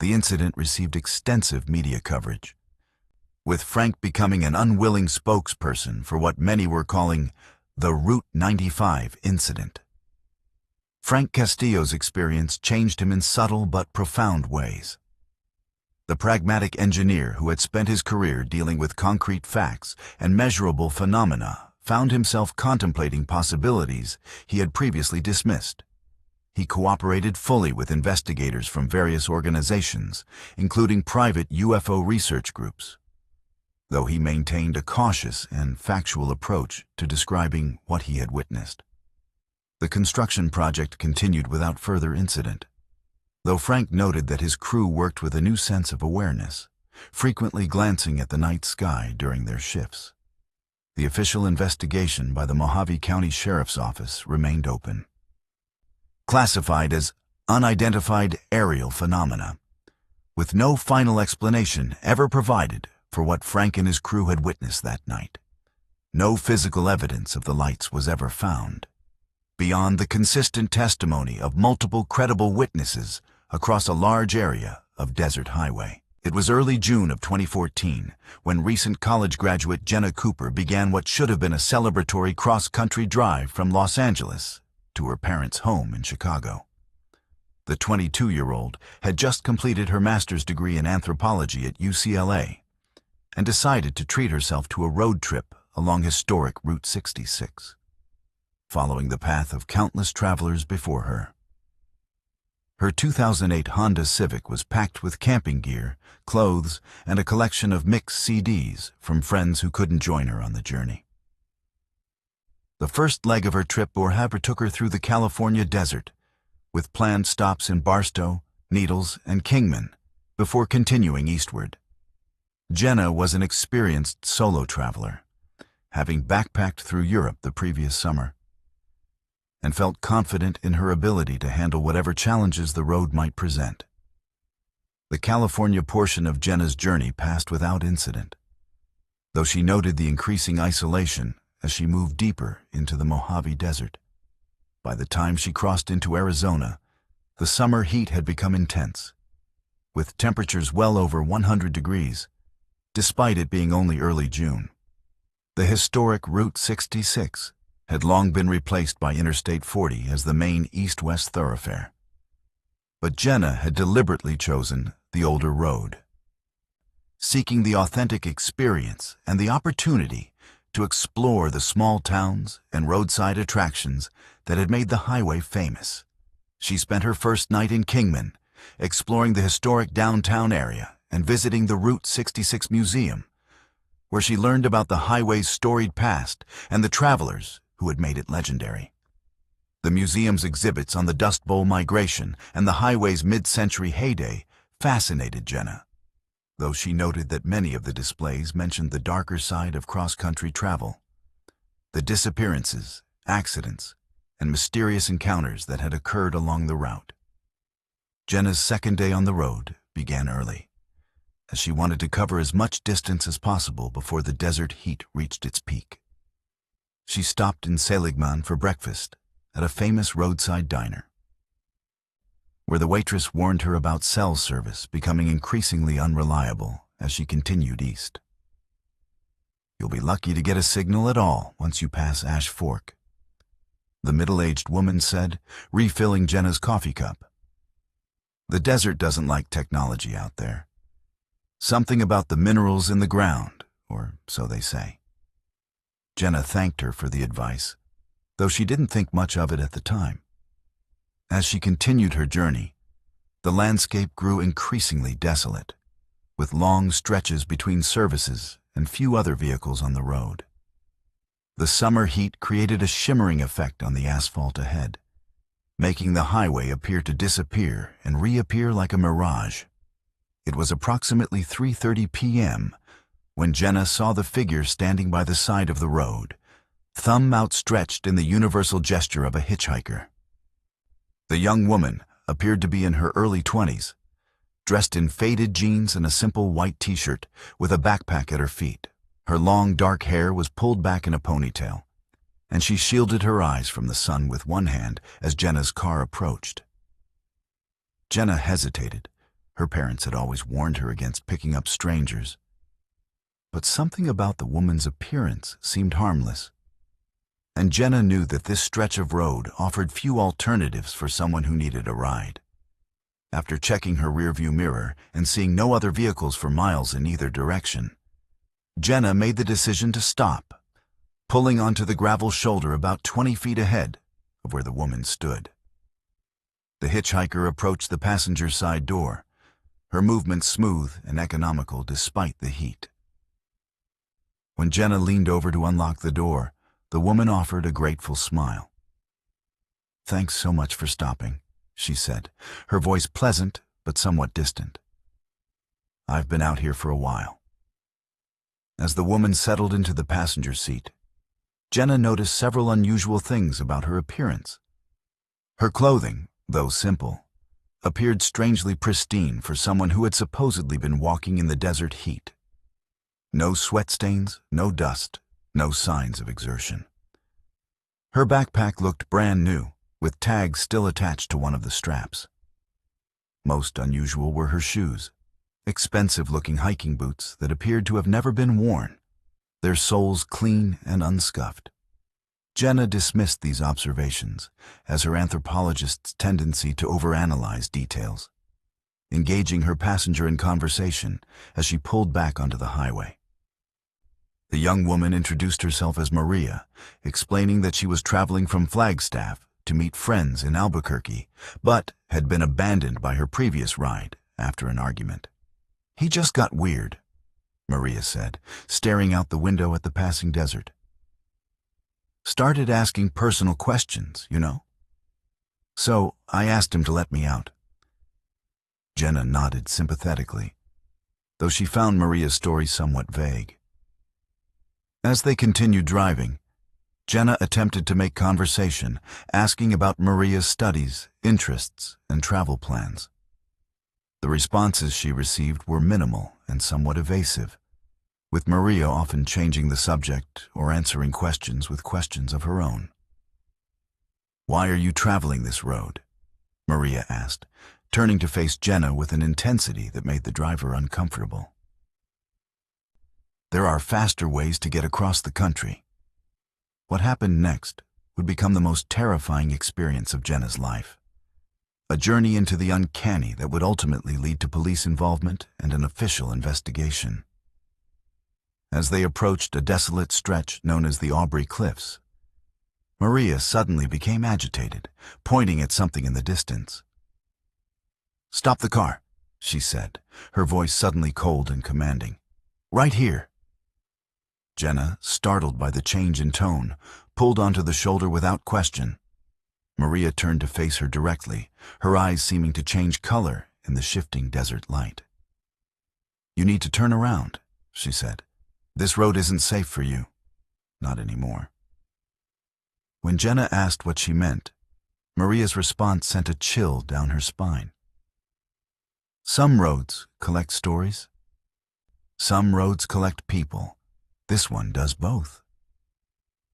The incident received extensive media coverage, with Frank becoming an unwilling spokesperson for what many were calling the Route 95 incident. Frank Castillo's experience changed him in subtle but profound ways. The pragmatic engineer who had spent his career dealing with concrete facts and measurable phenomena found himself contemplating possibilities he had previously dismissed. He cooperated fully with investigators from various organizations, including private UFO research groups, though he maintained a cautious and factual approach to describing what he had witnessed. The construction project continued without further incident, though Frank noted that his crew worked with a new sense of awareness, frequently glancing at the night sky during their shifts. The official investigation by the Mojave County Sheriff's Office remained open, classified as unidentified aerial phenomena, with no final explanation ever provided for what Frank and his crew had witnessed that night. No physical evidence of the lights was ever found, beyond the consistent testimony of multiple credible witnesses across a large area of desert highway. It was early June of 2014 when recent college graduate Jenna Cooper began what should have been a celebratory cross-country drive from Los Angeles to her parents' home in Chicago. The 22-year-old had just completed her master's degree in anthropology at UCLA and decided to treat herself to a road trip along historic Route 66, following the path of countless travelers before her. Her 2008 Honda Civic was packed with camping gear, clothes, and a collection of mixed CDs from friends who couldn't join her on the journey. The first leg of her trip took her through the California desert, with planned stops in Barstow, Needles, and Kingman, before continuing eastward. Jenna was an experienced solo traveler, having backpacked through Europe the previous summer, and felt confident in her ability to handle whatever challenges the road might present. The California portion of Jenna's journey passed without incident, though she noted the increasing isolation as she moved deeper into the Mojave Desert. By the time she crossed into Arizona, the summer heat had become intense, with temperatures well over 100 degrees, despite it being only early June. The historic Route 66 had long been replaced by Interstate 40 as the main east-west thoroughfare. But Jenna had deliberately chosen the older road, seeking the authentic experience and the opportunity to explore the small towns and roadside attractions that had made the highway famous. She spent her first night in Kingman, exploring the historic downtown area and visiting the Route 66 Museum, where she learned about the highway's storied past and the travelers who had made it legendary. The museum's exhibits on the Dust Bowl migration and the highway's mid-century heyday fascinated Jenna, though she noted that many of the displays mentioned the darker side of cross-country travel, the disappearances, accidents, and mysterious encounters that had occurred along the route. Jenna's second day on the road began early, as she wanted to cover as much distance as possible before the desert heat reached its peak. She stopped in Seligman for breakfast at a famous roadside diner, where the waitress warned her about cell service becoming increasingly unreliable as she continued east. "You'll be lucky to get a signal at all once you pass Ash Fork," the middle-aged woman said, refilling Jenna's coffee cup. "The desert doesn't like technology out there. Something about the minerals in the ground, or so they say." Jenna thanked her for the advice, though she didn't think much of it at the time. As she continued her journey, the landscape grew increasingly desolate, with long stretches between services and few other vehicles on the road. The summer heat created a shimmering effect on the asphalt ahead, making the highway appear to disappear and reappear like a mirage. It was approximately 3:30 p.m. when Jenna saw the figure standing by the side of the road, thumb outstretched in the universal gesture of a hitchhiker. The young woman appeared to be in her early 20s, dressed in faded jeans and a simple white t-shirt with a backpack at her feet. Her long dark hair was pulled back in a ponytail, and she shielded her eyes from the sun with one hand as Jenna's car approached. Jenna hesitated. Her parents had always warned her against picking up strangers, but something about the woman's appearance seemed harmless, and Jenna knew that this stretch of road offered few alternatives for someone who needed a ride. After checking her rearview mirror and seeing no other vehicles for miles in either direction, Jenna made the decision to stop, pulling onto the gravel shoulder about 20 feet ahead of where the woman stood. The hitchhiker approached the passenger side door, her movements smooth and economical despite the heat. When Jenna leaned over to unlock the door, the woman offered a grateful smile. "Thanks so much for stopping," she said, her voice pleasant but somewhat distant. "I've been out here for a while." As the woman settled into the passenger seat, Jenna noticed several unusual things about her appearance. Her clothing, though simple, appeared strangely pristine for someone who had supposedly been walking in the desert heat. No sweat stains, no dust, no signs of exertion. Her backpack looked brand new, with tags still attached to one of the straps. Most unusual were her shoes, expensive-looking hiking boots that appeared to have never been worn, their soles clean and unscuffed. Jenna dismissed these observations as her anthropologist's tendency to overanalyze details, engaging her passenger in conversation as she pulled back onto the highway. The young woman introduced herself as Maria, explaining that she was traveling from Flagstaff to meet friends in Albuquerque, but had been abandoned by her previous ride after an argument. "He just got weird," Maria said, staring out the window at the passing desert. "Started asking personal questions, you know. So I asked him to let me out." Jenna nodded sympathetically, though she found Maria's story somewhat vague. As they continued driving, Jenna attempted to make conversation, asking about Maria's studies, interests, and travel plans. The responses she received were minimal and somewhat evasive, with Maria often changing the subject or answering questions with questions of her own. "Why are you traveling this road?" Maria asked, turning to face Jenna with an intensity that made the driver uncomfortable. "There are faster ways to get across the country." What happened next would become the most terrifying experience of Jenna's life. A journey into the uncanny that would ultimately lead to police involvement and an official investigation. As they approached a desolate stretch known as the Aubrey Cliffs, Maria suddenly became agitated, pointing at something in the distance. "Stop the car," she said, her voice suddenly cold and commanding. "Right here." Jenna, startled by the change in tone, pulled onto the shoulder without question. Maria turned to face her directly, her eyes seeming to change color in the shifting desert light. "You need to turn around," she said. "This road isn't safe for you. Not anymore." When Jenna asked what she meant, Maria's response sent a chill down her spine. "Some roads collect stories. Some roads collect people. This one does both."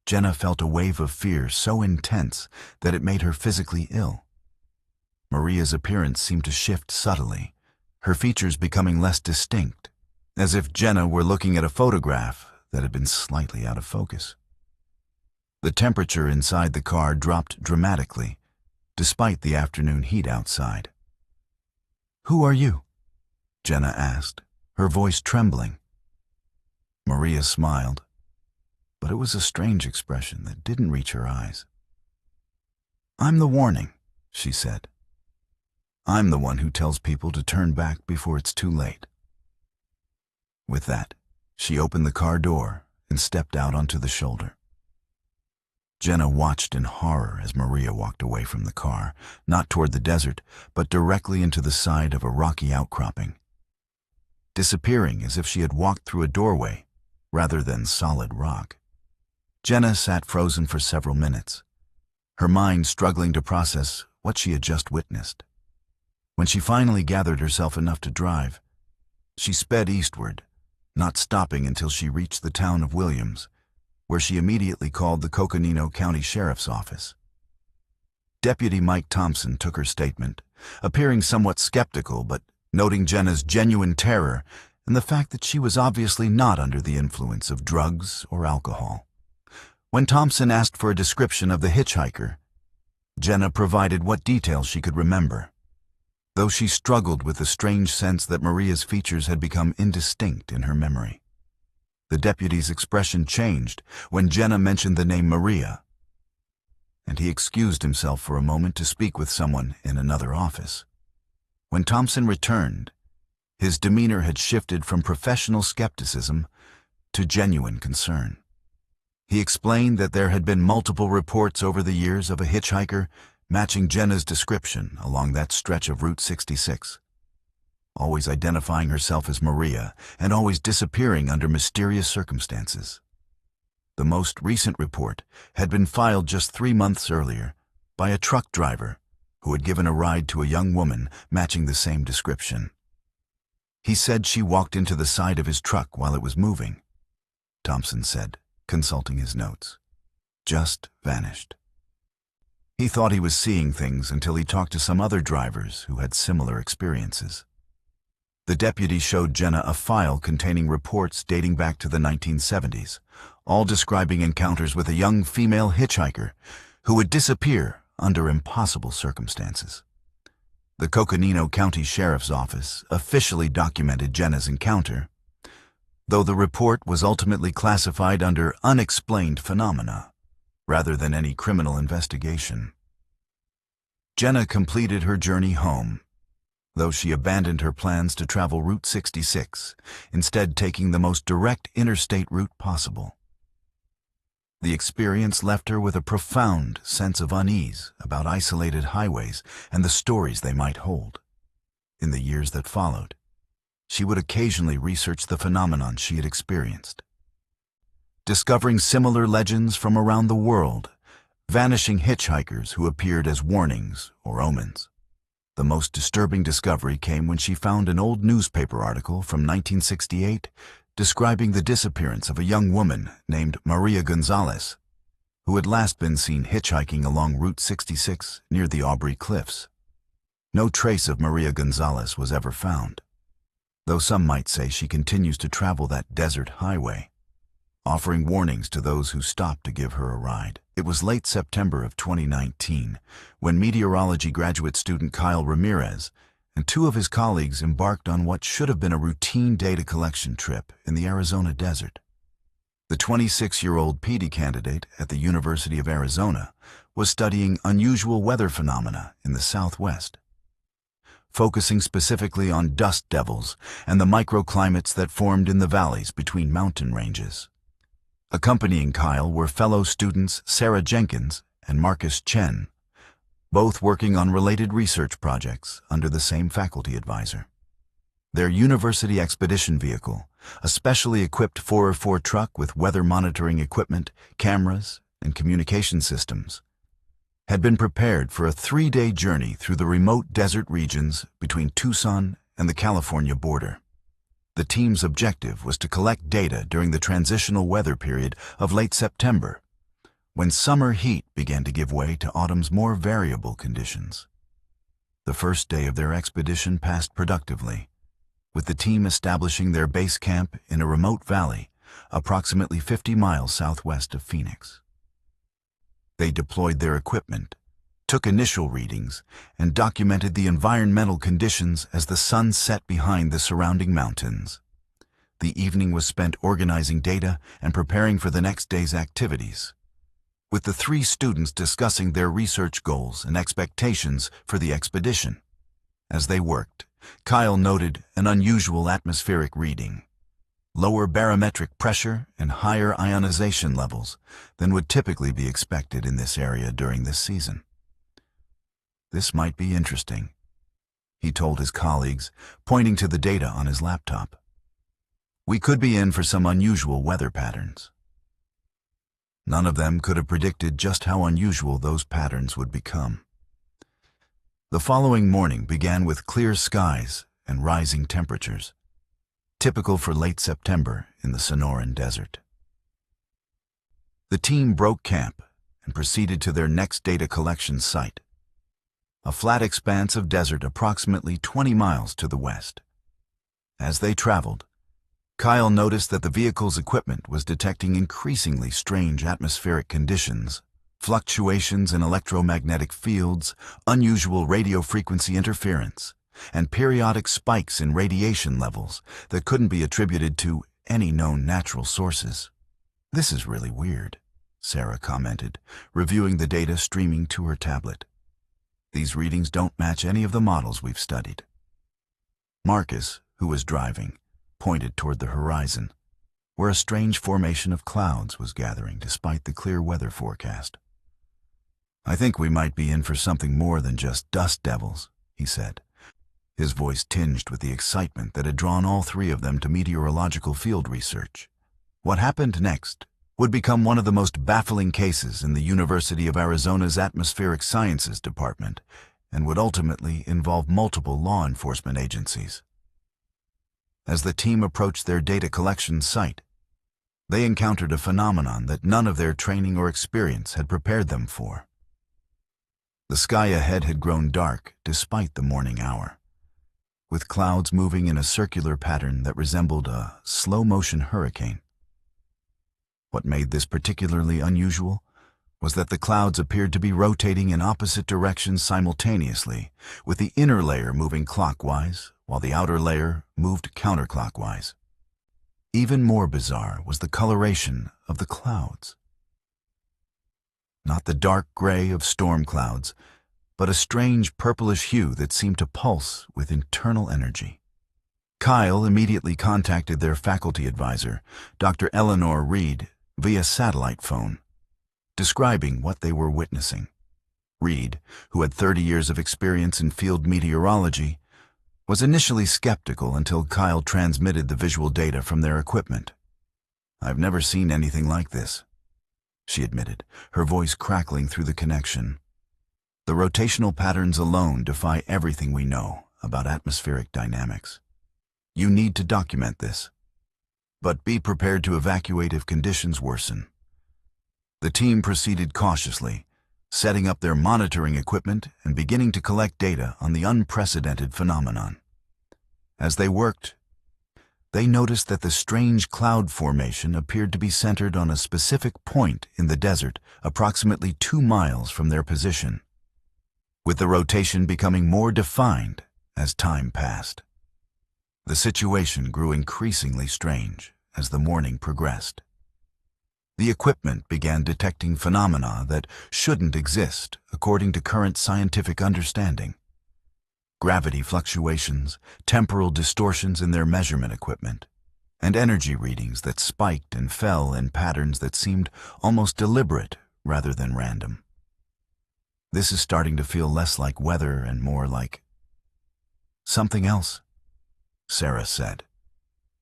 Jenna felt a wave of fear so intense that it made her physically ill. Maria's appearance seemed to shift subtly, her features becoming less distinct, as if Jenna were looking at a photograph that had been slightly out of focus. The temperature inside the car dropped dramatically, despite the afternoon heat outside. "Who are you?" Jenna asked, her voice trembling. Maria smiled, but it was a strange expression that didn't reach her eyes. "I'm the warning," she said. "I'm the one who tells people to turn back before it's too late." With that, she opened the car door and stepped out onto the shoulder. Jenna watched in horror as Maria walked away from the car, not toward the desert, but directly into the side of a rocky outcropping, disappearing as if she had walked through a doorway rather than solid rock. Jenna sat frozen for several minutes, her mind struggling to process what she had just witnessed. When she finally gathered herself enough to drive, she sped eastward, not stopping until she reached the town of Williams, where she immediately called the Coconino County Sheriff's Office. Deputy Mike Thompson took her statement, appearing somewhat skeptical but noting Jenna's genuine terror and the fact that she was obviously not under the influence of drugs or alcohol. When Thompson asked for a description of the hitchhiker, Jenna provided what details she could remember, though she struggled with the strange sense that Maria's features had become indistinct in her memory. The deputy's expression changed when Jenna mentioned the name Maria, and he excused himself for a moment to speak with someone in another office. When Thompson returned, his demeanor had shifted from professional skepticism to genuine concern. He explained that there had been multiple reports over the years of a hitchhiker matching Jenna's description along that stretch of Route 66, always identifying herself as Maria and always disappearing under mysterious circumstances. The most recent report had been filed just 3 months earlier by a truck driver who had given a ride to a young woman matching the same description. He said she walked into the side of his truck while it was moving, Thompson said, consulting his notes. just vanished. He thought he was seeing things until he talked to some other drivers who had similar experiences. The deputy showed Jenna a file containing reports dating back to the 1970s, all describing encounters with a young female hitchhiker who would disappear under impossible circumstances. The Coconino County Sheriff's Office officially documented Jenna's encounter, though the report was ultimately classified under unexplained phenomena, rather than any criminal investigation. Jenna completed her journey home, though she abandoned her plans to travel Route 66, instead taking the most direct interstate route possible. The experience left her with a profound sense of unease about isolated highways and the stories they might hold. In the years that followed, she would occasionally research the phenomenon she had experienced, discovering similar legends from around the world, vanishing hitchhikers who appeared as warnings or omens. The most disturbing discovery came when she found an old newspaper article from 1968 describing the disappearance of a young woman named Maria Gonzalez, who had last been seen hitchhiking along Route 66 near the Aubrey Cliffs. No trace of Maria Gonzalez was ever found, though some might say she continues to travel that desert highway, offering warnings to those who stop to give her a ride. It was late September of 2019 when meteorology graduate student Kyle Ramirez and two of his colleagues embarked on what should have been a routine data collection trip in the Arizona desert. The 26-year-old PD candidate at the University of Arizona was studying unusual weather phenomena in the Southwest, focusing specifically on dust devils and the microclimates that formed in the valleys between mountain ranges. Accompanying Kyle were fellow students Sarah Jenkins and Marcus Chen, both working on related research projects under the same faculty advisor. Their university expedition vehicle, a specially equipped 4x4 truck with weather monitoring equipment, cameras, and communication systems, had been prepared for a 3-day journey through the remote desert regions between Tucson and the California border. The team's objective was to collect data during the transitional weather period of late September, when summer heat began to give way to autumn's more variable conditions. The first day of their expedition passed productively, with the team establishing their base camp in a remote valley approximately 50 miles southwest of Phoenix. They deployed their equipment, took initial readings, and documented the environmental conditions as the sun set behind the surrounding mountains. The evening was spent organizing data and preparing for the next day's activities, with the 3 students discussing their research goals and expectations for the expedition. As they worked, Kyle noted an unusual atmospheric reading: lower barometric pressure and higher ionization levels than would typically be expected in this area during this season. "This might be interesting," he told his colleagues, pointing to the data on his laptop. "We could be in for some unusual weather patterns." None of them could have predicted just how unusual those patterns would become. The following morning began with clear skies and rising temperatures, typical for late September in the Sonoran Desert. The team broke camp and proceeded to their next data collection site, a flat expanse of desert approximately 20 miles to the west. As they traveled, Kyle noticed that the vehicle's equipment was detecting increasingly strange atmospheric conditions, fluctuations in electromagnetic fields, unusual radio frequency interference, and periodic spikes in radiation levels that couldn't be attributed to any known natural sources. "This is really weird," Sarah commented, reviewing the data streaming to her tablet. "These readings don't match any of the models we've studied." Marcus, who was driving, pointed toward the horizon, where a strange formation of clouds was gathering despite the clear weather forecast. "I think we might be in for something more than just dust devils," he said, his voice tinged with the excitement that had drawn all 3 of them to meteorological field research. What happened next would become one of the most baffling cases in the University of Arizona's Atmospheric Sciences Department and would ultimately involve multiple law enforcement agencies. As the team approached their data collection site, They encountered a phenomenon that none of their training or experience had prepared them for. The sky ahead had grown dark despite the morning hour, with clouds moving in a circular pattern that resembled a slow-motion hurricane. What made this particularly unusual was that the clouds appeared to be rotating in opposite directions simultaneously, with the inner layer moving clockwise while the outer layer moved counterclockwise. Even more bizarre was the coloration of the clouds. Not the dark gray of storm clouds, but a strange purplish hue that seemed to pulse with internal energy. Kyle immediately contacted their faculty advisor, Dr. Eleanor Reed, via satellite phone, describing what they were witnessing. Reed, who had 30 years of experience in field meteorology, was initially skeptical until Kyle transmitted the visual data from their equipment. "I've never seen anything like this," she admitted, her voice crackling through the connection. "The rotational patterns alone defy everything we know about atmospheric dynamics. You need to document this, but be prepared to evacuate if conditions worsen." The team proceeded cautiously, setting up their monitoring equipment and beginning to collect data on the unprecedented phenomenon. As they worked, they noticed that the strange cloud formation appeared to be centered on a specific point in the desert approximately 2 miles from their position, with the rotation becoming more defined as time passed. The situation grew increasingly strange as the morning progressed. The equipment began detecting phenomena that shouldn't exist according to current scientific understanding. Gravity fluctuations, temporal distortions in their measurement equipment, and energy readings that spiked and fell in patterns that seemed almost deliberate rather than random. "This is starting to feel less like weather and more like something else," Sarah said,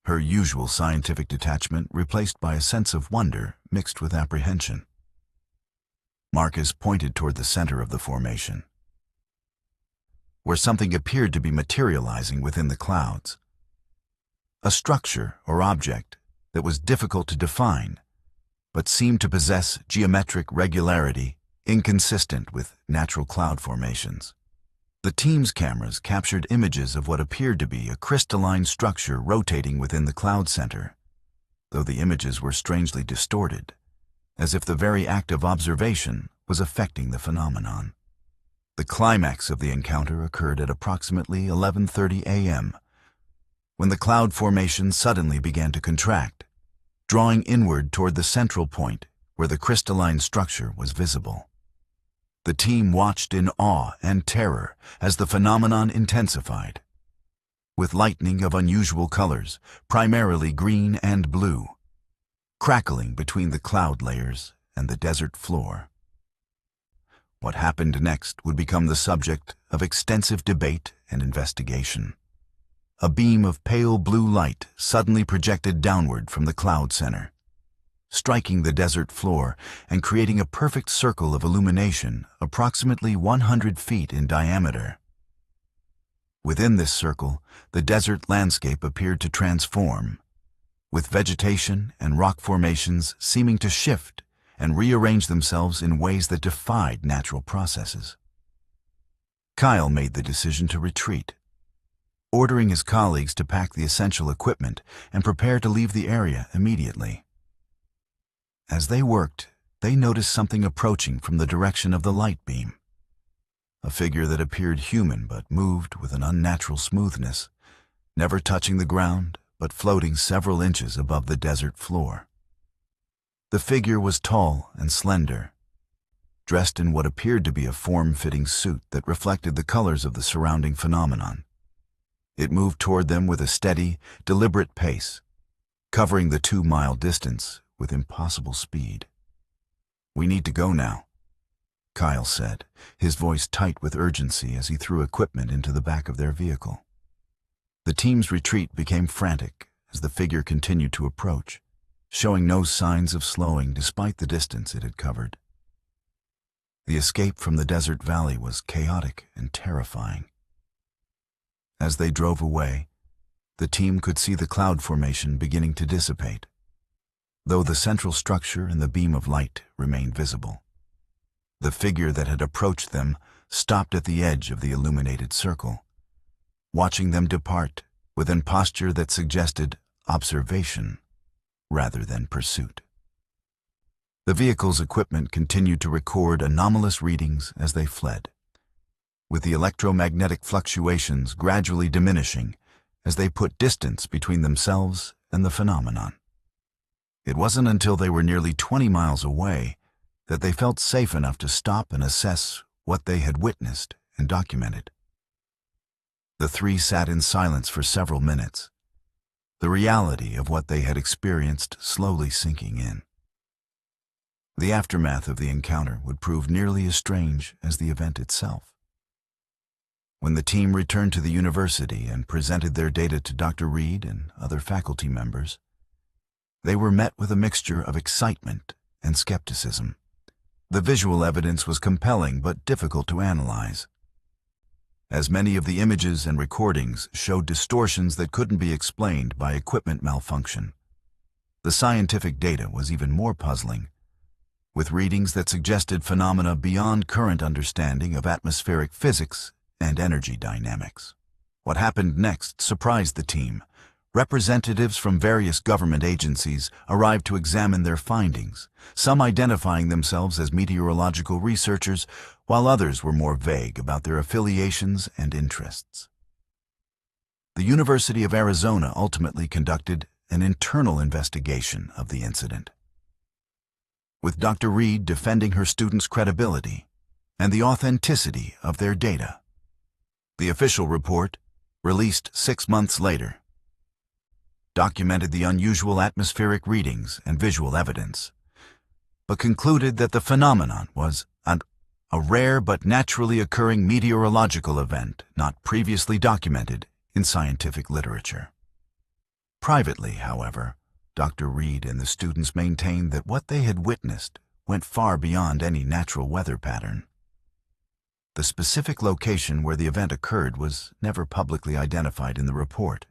her usual scientific detachment replaced by a sense of wonder mixed with apprehension. Marcus pointed toward the center of the formation, where something appeared to be materializing within the clouds. A structure or object that was difficult to define, but seemed to possess geometric regularity inconsistent with natural cloud formations. The team's cameras captured images of what appeared to be a crystalline structure rotating within the cloud center, though the images were strangely distorted, as if the very act of observation was affecting the phenomenon. The climax of the encounter occurred at approximately 11:30 a.m., when the cloud formation suddenly began to contract, drawing inward toward the central point where the crystalline structure was visible. The team watched in awe and terror as the phenomenon intensified, with lightning of unusual colors, primarily green and blue, crackling between the cloud layers and the desert floor. What happened next would become the subject of extensive debate and investigation. A beam of pale blue light suddenly projected downward from the cloud center, striking the desert floor and creating a perfect circle of illumination approximately 100 feet in diameter. Within this circle, the desert landscape appeared to transform, with vegetation and rock formations seeming to shift and rearrange themselves in ways that defied natural processes. Kyle made the decision to retreat, ordering his colleagues to pack the essential equipment and prepare to leave the area immediately. As they worked, they noticed something approaching from the direction of the light beam. A figure that appeared human but moved with an unnatural smoothness, never touching the ground but floating several inches above the desert floor. The figure was tall and slender, dressed in what appeared to be a form-fitting suit that reflected the colors of the surrounding phenomenon. It moved toward them with a steady, deliberate pace, covering the 2-mile distance with impossible speed. "We need to go now," Kyle said, his voice tight with urgency as he threw equipment into the back of their vehicle. The team's retreat became frantic as the figure continued to approach, showing no signs of slowing despite the distance it had covered. The escape from the desert valley was chaotic and terrifying. As they drove away, the team could see the cloud formation beginning to dissipate. though the central structure and the beam of light remained visible. The figure that had approached them stopped at the edge of the illuminated circle, watching them depart with an posture that suggested observation rather than pursuit. The vehicle's equipment continued to record anomalous readings as they fled, with the electromagnetic fluctuations gradually diminishing as they put distance between themselves and the phenomenon. It wasn't until they were nearly 20 miles away that they felt safe enough to stop and assess what they had witnessed and documented. The three sat in silence for several minutes, the reality of what they had experienced slowly sinking in. The aftermath of the encounter would prove nearly as strange as the event itself. When the team returned to the university and presented their data to Dr. Reed and other faculty members, they were met with a mixture of excitement and skepticism. The visual evidence was compelling but difficult to analyze, as many of the images and recordings showed distortions that couldn't be explained by equipment malfunction. The scientific data was even more puzzling, with readings that suggested phenomena beyond current understanding of atmospheric physics and energy dynamics. What happened next surprised the team. Representatives from various government agencies arrived to examine their findings, some identifying themselves as meteorological researchers, while others were more vague about their affiliations and interests. The University of Arizona ultimately conducted an internal investigation of the incident, with Dr. Reed defending her students' credibility and the authenticity of their data. The official report, released 6 months later, documented the unusual atmospheric readings and visual evidence, but concluded that the phenomenon was a rare but naturally occurring meteorological event not previously documented in scientific literature. Privately, however, Dr. Reed and the students maintained that what they had witnessed went far beyond any natural weather pattern. The specific location where the event occurred was never publicly identified in the report,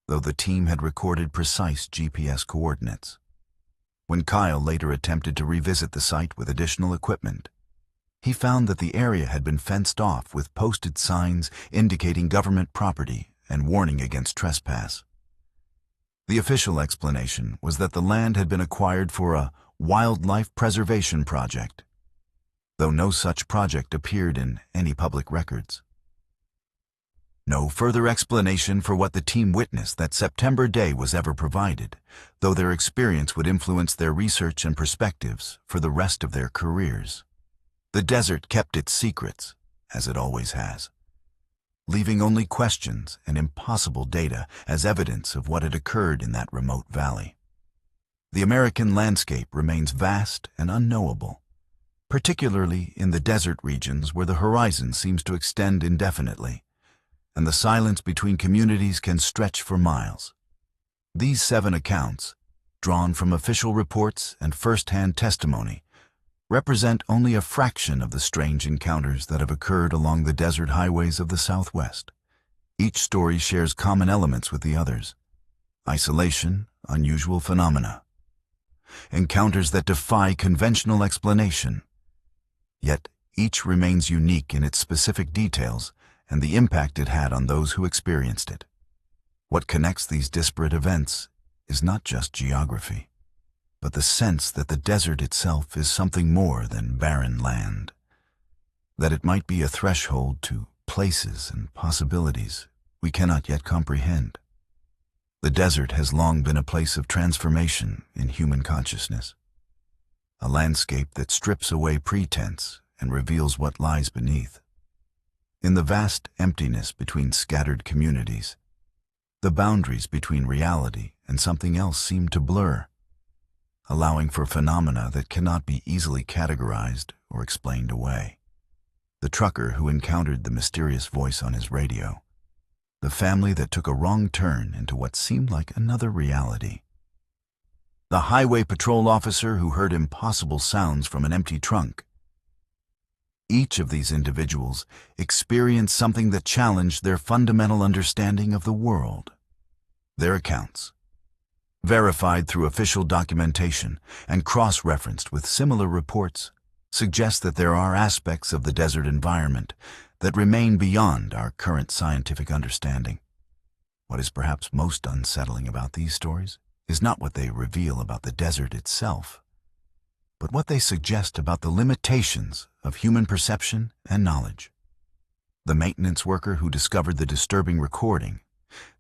though the team had recorded precise GPS coordinates. When Kyle later attempted to revisit the site with additional equipment, he found that the area had been fenced off with posted signs indicating government property and warning against trespass. The official explanation was that the land had been acquired for a wildlife preservation project, though no such project appeared in any public records. No further explanation for what the team witnessed that September day was ever provided, though their experience would influence their research and perspectives for the rest of their careers. The desert kept its secrets, as it always has, leaving only questions and impossible data as evidence of what had occurred in that remote valley. The American landscape remains vast and unknowable, particularly in the desert regions where the horizon seems to extend indefinitely, and the silence between communities can stretch for miles. These 7 accounts, drawn from official reports and first-hand testimony, represent only a fraction of the strange encounters that have occurred along the desert highways of the Southwest. Each story shares common elements with the others: isolation, unusual phenomena, encounters that defy conventional explanation. Yet each remains unique in its specific details and the impact it had on those who experienced it. What connects these disparate events is not just geography, but the sense that the desert itself is something more than barren land, that it might be a threshold to places and possibilities we cannot yet comprehend. The desert has long been a place of transformation in human consciousness, a landscape that strips away pretense and reveals what lies beneath. In the vast emptiness between scattered communities, the boundaries between reality and something else seem to blur, allowing for phenomena that cannot be easily categorized or explained away. The trucker who encountered the mysterious voice on his radio, the family that took a wrong turn into what seemed like another reality, the highway patrol officer who heard impossible sounds from an empty trunk. Each of these individuals experienced something that challenged their fundamental understanding of the world. Their accounts, verified through official documentation and cross-referenced with similar reports, suggests that there are aspects of the desert environment that remain beyond our current scientific understanding. What is perhaps most unsettling about these stories is not what they reveal about the desert itself, but what they suggest about the limitations of human perception and knowledge. The maintenance worker who discovered the disturbing recording,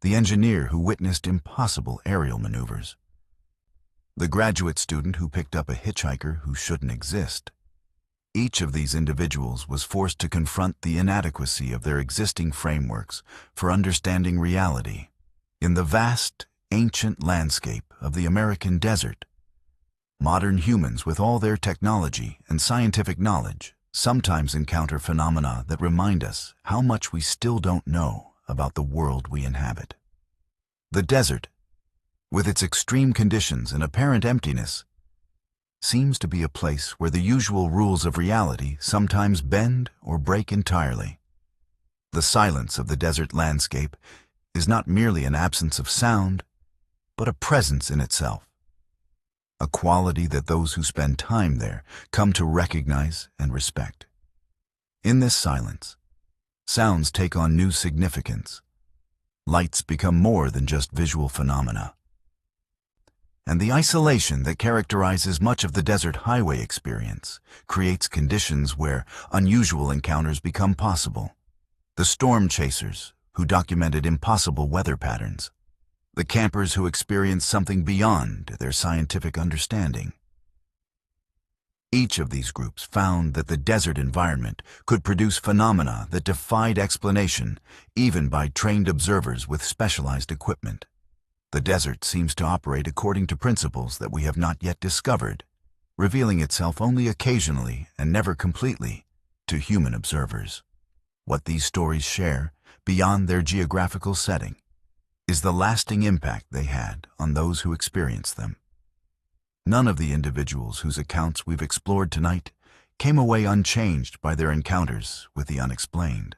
the engineer who witnessed impossible aerial maneuvers, the graduate student who picked up a hitchhiker who shouldn't exist. Each of these individuals was forced to confront the inadequacy of their existing frameworks for understanding reality. In the vast, ancient landscape of the American desert, modern humans, with all their technology and scientific knowledge, sometimes encounter phenomena that remind us how much we still don't know about the world we inhabit. The desert, with its extreme conditions and apparent emptiness, seems to be a place where the usual rules of reality sometimes bend or break entirely. The silence of the desert landscape is not merely an absence of sound, but a presence in itself, a quality that those who spend time there come to recognize and respect. In this silence, sounds take on new significance. Lights become more than just visual phenomena. And the isolation that characterizes much of the desert highway experience creates conditions where unusual encounters become possible. The storm chasers who documented impossible weather patterns, the campers who experienced something beyond their scientific understanding. Each of these groups found that the desert environment could produce phenomena that defied explanation, even by trained observers with specialized equipment. The desert seems to operate according to principles that we have not yet discovered, revealing itself only occasionally and never completely to human observers. What these stories share, beyond their geographical setting, is the lasting impact they had on those who experienced them. None of the individuals whose accounts we've explored tonight came away unchanged by their encounters with the unexplained.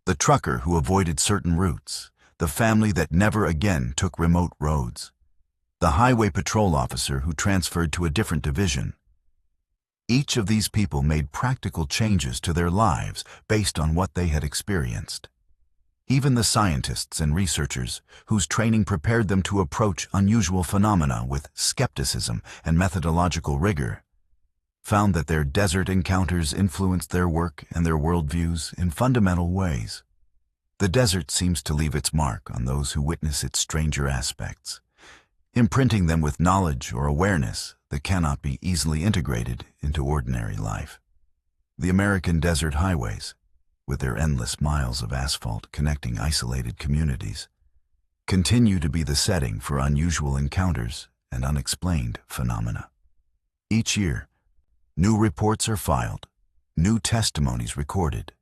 The trucker who avoided certain routes, the family that never again took remote roads, the highway patrol officer who transferred to a different division. Each of these people made practical changes to their lives based on what they had experienced. Even the scientists and researchers whose training prepared them to approach unusual phenomena with skepticism and methodological rigor found that their desert encounters influenced their work and their worldviews in fundamental ways. The desert seems to leave its mark on those who witness its stranger aspects, imprinting them with knowledge or awareness that cannot be easily integrated into ordinary life. The American desert highways, with their endless miles of asphalt connecting isolated communities, continue to be the setting for unusual encounters and unexplained phenomena. Each year, new reports are filed, new testimonies recorded,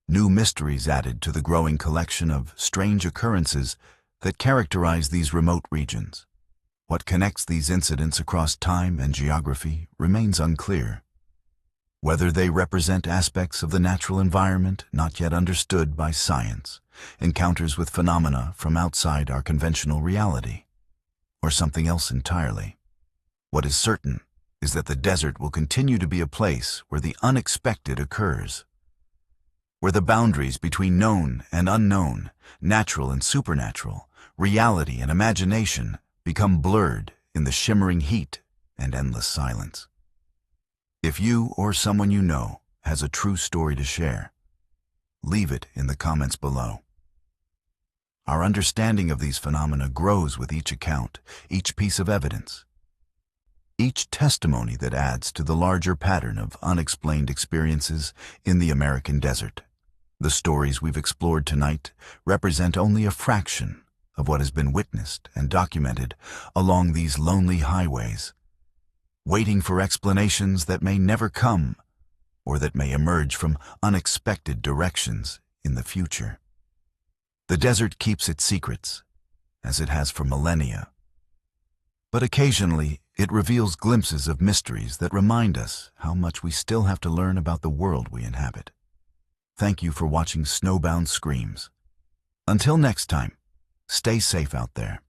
new mysteries added to the growing collection of strange occurrences that characterize these remote regions. What connects these incidents across time and geography remains unclear. Whether they represent aspects of the natural environment not yet understood by science, encounters with phenomena from outside our conventional reality, or something else entirely. What is certain is that the desert will continue to be a place where the unexpected occurs, where the boundaries between known and unknown, natural and supernatural, reality and imagination become blurred in the shimmering heat and endless silence. If you or someone you know has a true story to share, leave it in the comments below. Our understanding of these phenomena grows with each account, each piece of evidence, each testimony that adds to the larger pattern of unexplained experiences in the American desert. The stories we've explored tonight represent only a fraction of what has been witnessed and documented along these lonely highways, waiting for explanations that may never come or that may emerge from unexpected directions in the future. The desert keeps its secrets, as it has for millennia, but occasionally it reveals glimpses of mysteries that remind us how much we still have to learn about the world we inhabit. Thank you for watching Snowbound Screams. Until next time, stay safe out there.